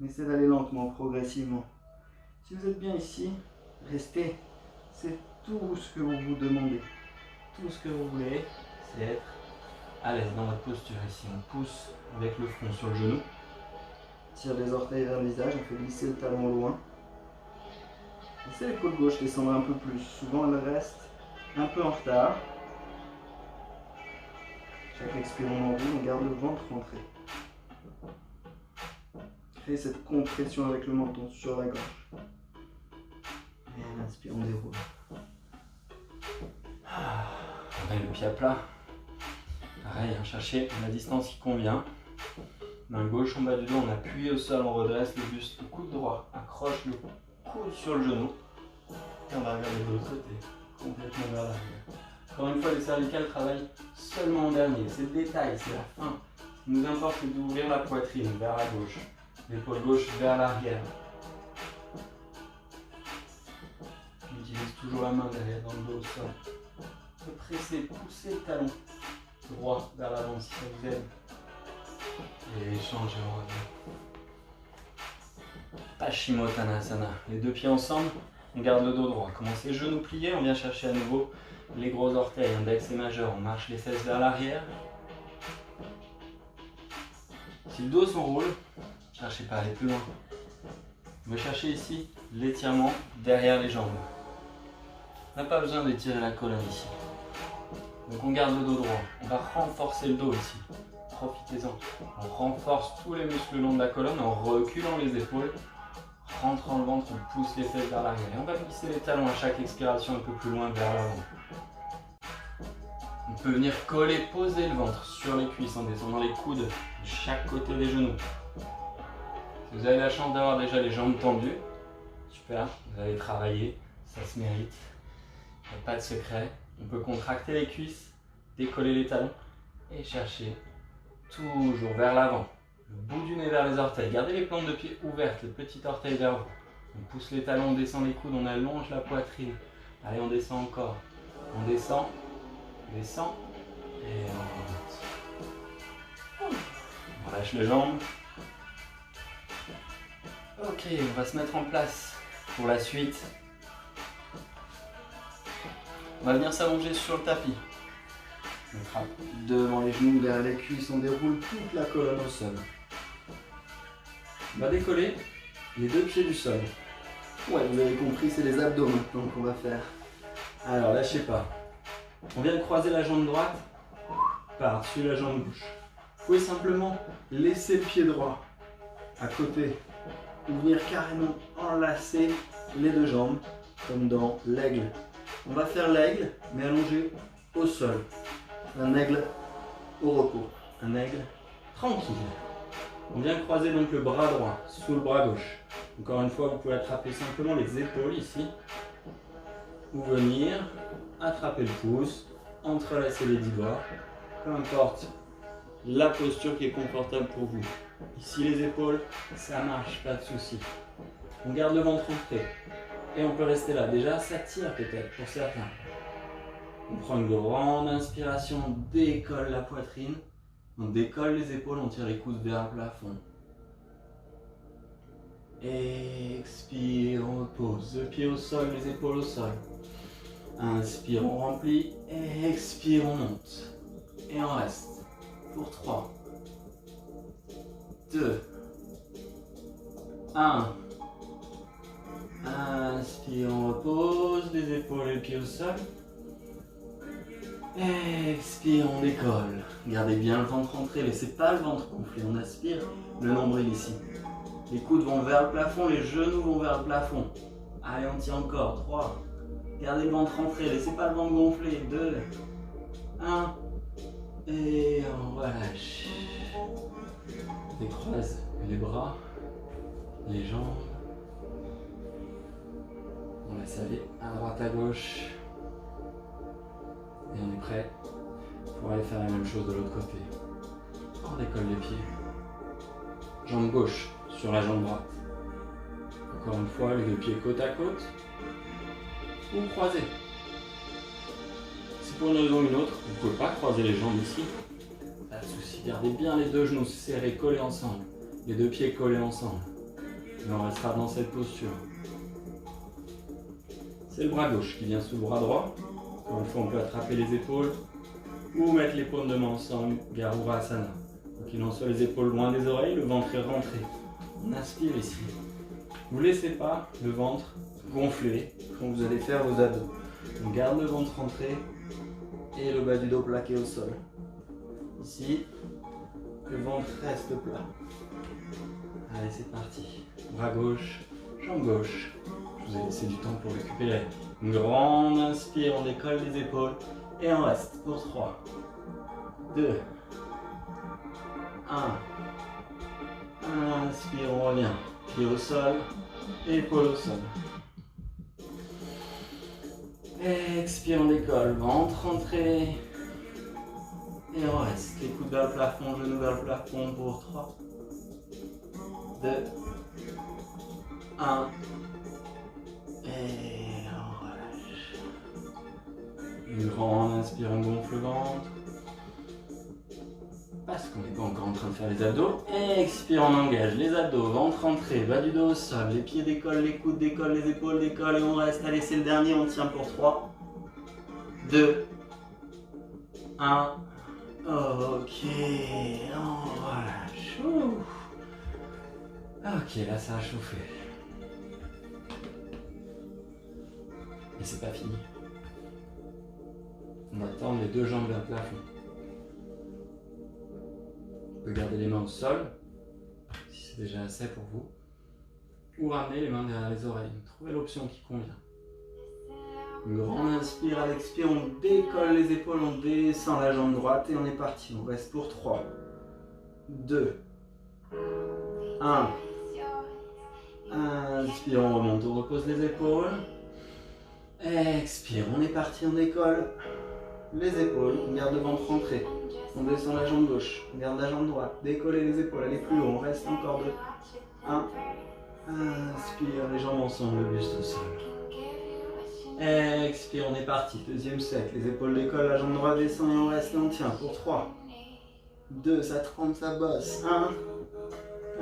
Speaker 1: On essaie d'aller lentement, progressivement. Si vous êtes bien ici, restez. C'est tout ce que vous vous demandez. Tout ce que vous voulez, c'est être à l'aise dans votre posture ici. On pousse avec le front sur le genou. Tire les orteils vers le visage, on fait glisser le talon au loin. Laissez l'épaule gauche descendre un peu plus. Souvent elle reste un peu en retard. Chaque expire on enroule, on garde le ventre rentré. Créez cette compression avec le menton sur la gorge. Et on inspire, on déroule. On met le pied à plat. Pareil, cherchez la distance qui convient. Main gauche en bas du dos, on appuie au sol, on redresse le buste, le coude droit, accroche le coude sur le genou. Et on va regarder de l'autre côté, complètement vers l'arrière. Encore une fois, les cervicales travaillent seulement en dernier. C'est le détail, c'est la fin. Ce qui nous importe, c'est d'ouvrir la poitrine vers la gauche, l'épaule gauche vers l'arrière. On utilise toujours la main derrière, dans le dos au sol. On peut presser, pousser le talon droit vers l'avant si ça vous aide. Et échange et on revient. Paschimottanasana. Les deux pieds ensemble, on garde le dos droit. Commencez genoux pliés, on vient chercher à nouveau les gros orteils, index et majeur. On marche les fesses vers l'arrière. Si le dos s'enroule, cherchez pas à aller plus loin. On va chercher ici l'étirement derrière les jambes. On n'a pas besoin d'étirer la colonne ici. Donc on garde le dos droit. On va renforcer le dos ici. Profitez-en. On renforce tous les muscles le long de la colonne en reculant les épaules, rentrant le ventre, on pousse les fesses vers l'arrière. Et on va glisser les talons à chaque expiration un peu plus loin vers l'avant. On peut venir coller, poser le ventre sur les cuisses en descendant les coudes de chaque côté des genoux. Si vous avez la chance d'avoir déjà les jambes tendues, super, vous allez travailler, ça se mérite. Il n'y a pas de secret. On peut contracter les cuisses, décoller les talons et chercher toujours vers l'avant. Le bout du nez vers les orteils. Gardez les plantes de pied ouvertes, le petit orteil vers vous. On pousse les talons, on descend les coudes, on allonge la poitrine. Allez, on descend encore. On descend et on remonte. On lâche les jambes. Ok, on va se mettre en place pour la suite. On va venir s'allonger sur le tapis. On frappe devant les genoux, derrière les cuisses, on déroule toute la colonne au sol. On va décoller les deux pieds du sol. Ouais, vous avez compris, c'est les abdos maintenant qu'on va faire. Alors, lâchez pas. On vient de croiser la jambe droite par-dessus la jambe gauche. Vous pouvez simplement laisser le pied droit à côté ou venir carrément enlacer les deux jambes comme dans l'aigle. On va faire l'aigle, mais allongé au sol. Un aigle au repos. Un aigle tranquille. On vient croiser donc le bras droit sous le bras gauche. Encore une fois, vous pouvez attraper simplement les épaules ici. Ou venir attraper le pouce, entrelacer les 10 doigts. Peu importe la posture qui est confortable pour vous. Ici les épaules, ça marche, pas de souci. On garde le ventre entré. Et on peut rester là. Déjà, ça tire peut-être pour certains. On prend une grande inspiration, on décolle la poitrine, on décolle les épaules, on tire les coudes vers le plafond. Expire, on repose, le pied au sol, les épaules au sol. Inspire, on remplit, expire, on monte. Et on reste pour 3, 2, 1. Inspire, on repose, les épaules et le pied au sol. Expire, on décolle. Gardez bien le ventre rentré, laissez pas le ventre gonfler. On aspire, le nombril ici. Les coudes vont vers le plafond, les genoux vont vers le plafond. Allez, on tient encore. 3. Gardez le ventre rentré, laissez pas le ventre gonfler. 2, 1. Et on relâche. Décroise les bras, les jambes. On laisse aller à droite, à gauche. Et on est prêt pour aller faire la même chose de l'autre côté. On décolle les pieds. Jambe gauche sur la jambe droite. Encore une fois, les deux pieds côte à côte. Ou croisés. Si pour une raison ou une autre, vous ne pouvez pas croiser les jambes ici, pas de souci. Gardez bien les deux genoux serrés, collés ensemble. Les deux pieds collés ensemble. Et on restera dans cette posture. C'est le bras gauche qui vient sous le bras droit. Encore une fois, on peut attraper les épaules ou mettre les paumes de main ensemble, Garurasana. Quoi qu'il en soit, les épaules loin des oreilles, le ventre est rentré. On inspire ici. Vous ne laissez pas le ventre gonfler quand vous allez faire vos abdos. On garde le ventre rentré et le bas du dos plaqué au sol. Ici, le ventre reste plat. Allez, c'est parti. Bras gauche, jambe gauche. Je vous ai laissé du temps pour récupérer. Une grande inspire, on décolle les épaules et on reste pour 3, 2, 1. Inspire, on revient. Pied au sol, épaule au sol. Expire, on décolle, ventre rentré. Et on reste. Les coudes vers le plafond, genoux vers le plafond pour 3, 2, 1. Et on relâche. Une grande inspire, on gonfle le ventre. Parce qu'on n'est pas encore en train de faire les abdos. Expire, on engage les abdos, ventre rentré, bas du dos au sol. Les pieds décollent, les coudes décollent, les épaules décollent et on reste. Allez, c'est le dernier, on tient pour 3, 2, 1. Ok, on relâche. Ok, là ça a chauffé. Et c'est pas fini. On va tendre les deux jambes vers le plafond. On peut garder les mains au sol, si c'est déjà assez pour vous. Ou ramener les mains derrière les oreilles. Trouvez l'option qui convient. Une grande inspire, à l'expire, on décolle les épaules, on descend la jambe droite et on est parti. On reste pour 3, 2, 1. Inspire, on remonte, on repose les épaules. Expire, on est parti, on décolle les épaules, on garde le ventre rentré. On descend la jambe gauche, on garde la jambe droite, décoller les épaules, aller plus haut, on reste encore 2, 1. Inspire, les jambes ensemble, le buste au sol. Expire, on est parti, deuxième set, les épaules décollent, la jambe droite descend et on reste et on tient pour 3, 2, ça trempe, ça bosse, 1.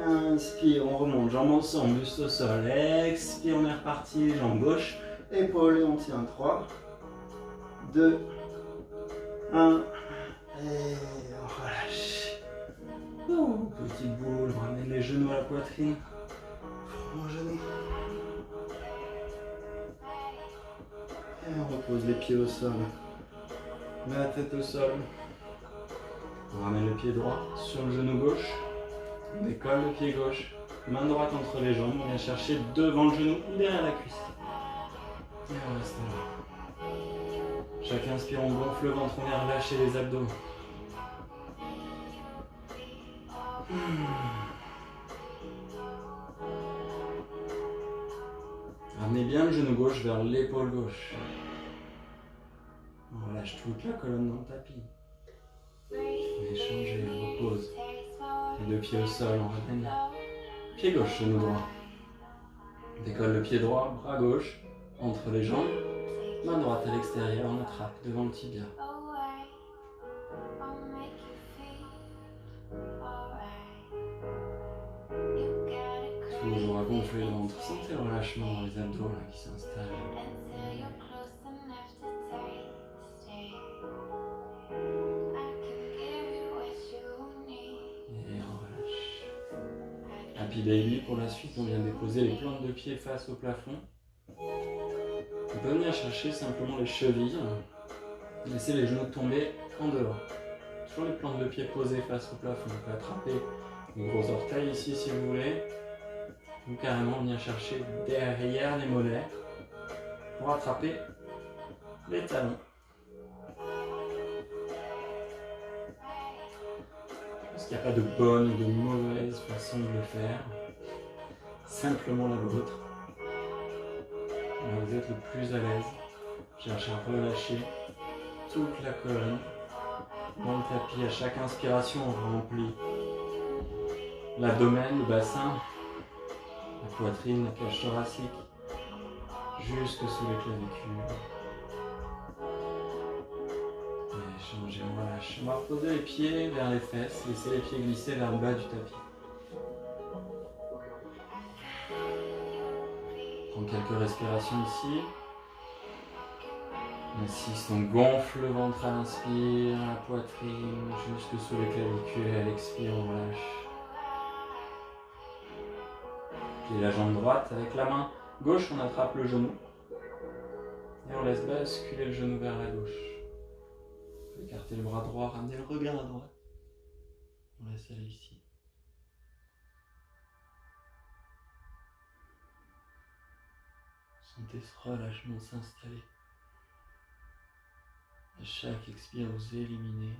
Speaker 1: Inspire, on remonte, jambes ensemble, buste au sol. Expire, on est reparti, jambe gauche, épaule et on tient 3, 2, 1. Et on relâche. Petite boule, on ramène les genoux à la poitrine. Front aux genoux. Et on repose les pieds au sol. On met la tête au sol. On ramène le pied droit sur le genou gauche. On décolle le pied gauche. Main droite entre les jambes. On vient chercher devant le genou ou derrière la cuisse. Et on reste là. Chaque inspire, on gonfle le ventre, on vient relâcher les abdos. Ramenez bien le genou gauche vers l'épaule gauche. On relâche toute la colonne dans le tapis. On échange, on repose. Les deux pieds au sol, on ramène. Pied gauche, genou droit. On décolle le pied droit, bras gauche, entre les jambes. Main droite à l'extérieur, on attrape devant le tibia. Toujours à gonfler le ventre. Sentez le relâchement dans les abdos là, qui s'installent. Et on relâche. Happy Baby pour la suite, on vient déposer les plantes de pied face au plafond. On peut venir chercher simplement les chevilles. Laissez les genoux tomber en dehors. Sur les plantes de pied posées face au plafond. On peut attraper les gros orteils ici si vous voulez. ou carrément venir chercher derrière les mollets pour attraper les talons. Parce qu'il n'y a pas de bonne ou de mauvaise façon de le faire, simplement la vôtre. Là, vous êtes le plus à l'aise. Cherchez à relâcher toute la colonne dans le tapis. À chaque inspiration, on remplit l'abdomen, le bassin, la poitrine, la cage thoracique, jusque sous les clavicules. Et changez, on relâche. On va reposer les pieds vers les fesses, laissez les pieds glisser vers le bas du tapis. Prends quelques respirations ici. On insiste, on gonfle le ventre à l'inspire, la poitrine, jusque sous les clavicules, et à l'expire, on relâche. Puis la jambe droite, avec la main gauche, on attrape le genou. Et on laisse basculer le genou vers la gauche. On peut écarter le bras droit, ramener le regard à droite. On laisse aller ici. Sentez ce relâchement s'installer. À chaque expire, vous éliminez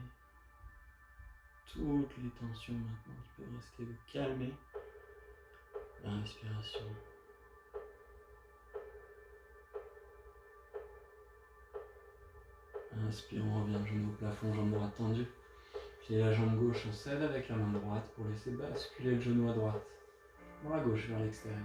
Speaker 1: toutes les tensions maintenant qui peuvent rester. Vous calmez la respiration. Inspire, on revient le genou au plafond, jambe droite tendue. Pliez la jambe gauche, on cède avec la main droite pour laisser basculer le genou à droite. Bras gauche vers l'extérieur.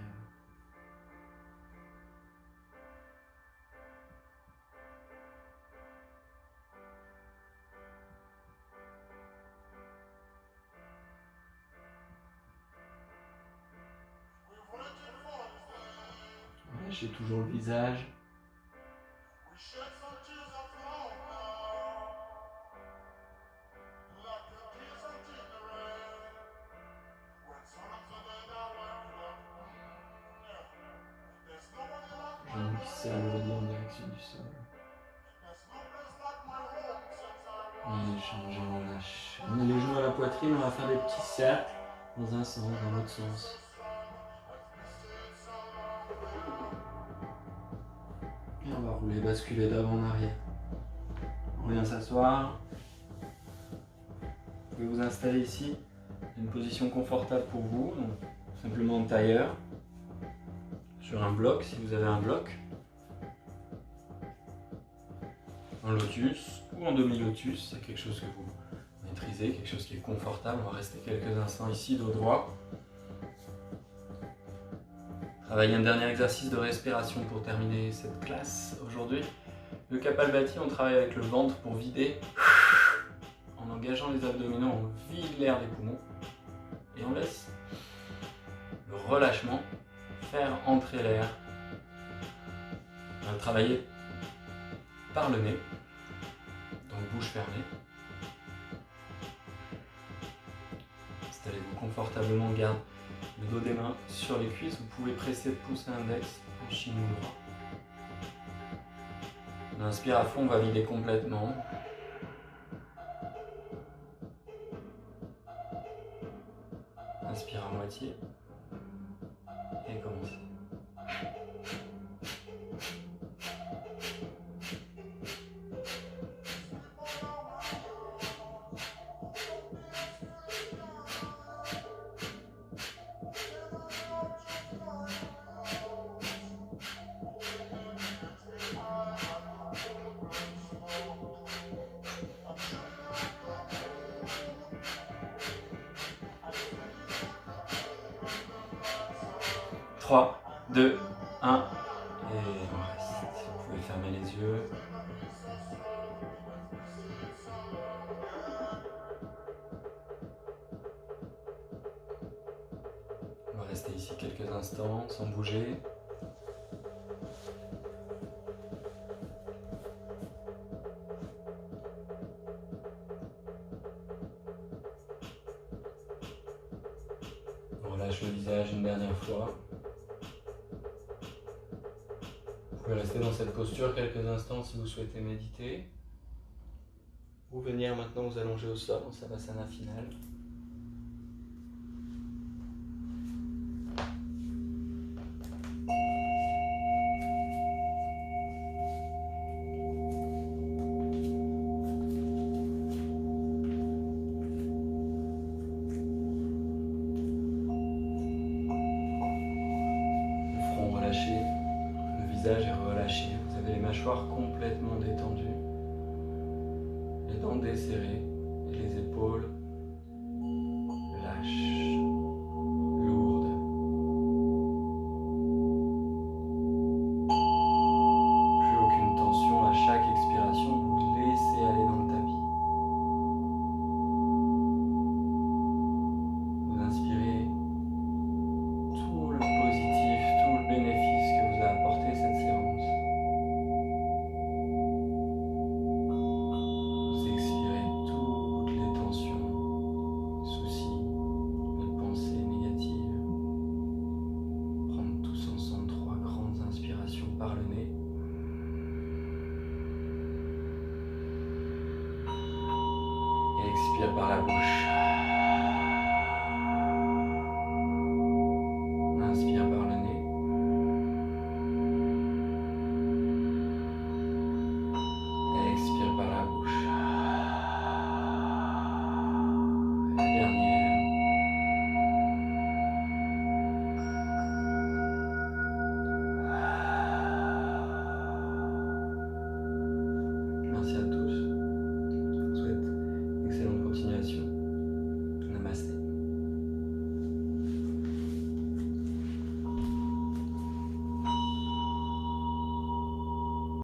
Speaker 1: Relâchez toujours le visage. Jambes qui s'alourdissent en direction du sol. Et changez, on relâche. On met les genoux à la poitrine, on va faire des petits cercles dans un sens, dans l'autre sens. Et on va rouler, basculer d'avant en arrière. On vient s'asseoir. Vous pouvez vous installer ici. Une position confortable pour vous, donc simplement en tailleur. Sur un bloc, si vous avez un bloc. En lotus ou en demi-lotus, c'est quelque chose que vous maîtrisez, quelque chose qui est confortable. On va rester quelques instants ici, dos droit. Travailler un dernier exercice de respiration pour terminer cette classe aujourd'hui. Le Kapalbhati, on travaille avec le ventre pour vider. En engageant les abdominaux, on vide l'air des poumons. Et on laisse le relâchement faire entrer l'air. On va le travailler par le nez, donc bouche fermée. Installez-vous confortablement, garde le dos des mains sur les cuisses. Vous pouvez presser le pouce index, le chignon droit. On inspire à fond, on va vider complètement. Inspire à moitié et commencez. Trois, 2, 1, et on reste. Vous pouvez fermer les yeux. On va rester ici quelques instants sans bouger. On relâche le visage une dernière fois. Vous pouvez rester dans cette posture quelques instants si vous souhaitez méditer. Ou venir maintenant vous allonger au sol en Savasana finale. relâcher. Vous avez les mâchoires complètement détendues, les dents desserrées et les épaules lâches, lourdes. Plus aucune tension à chaque expiration, vous laissez aller dans le tapis. Vous inspirez tout le positif, tout le bénéfice que vous a apporté cette séance. Vous expirez toutes les tensions, les soucis, les pensées négatives. Prendre tous ensemble 3 grandes inspirations par le nez. Et expire par la bouche.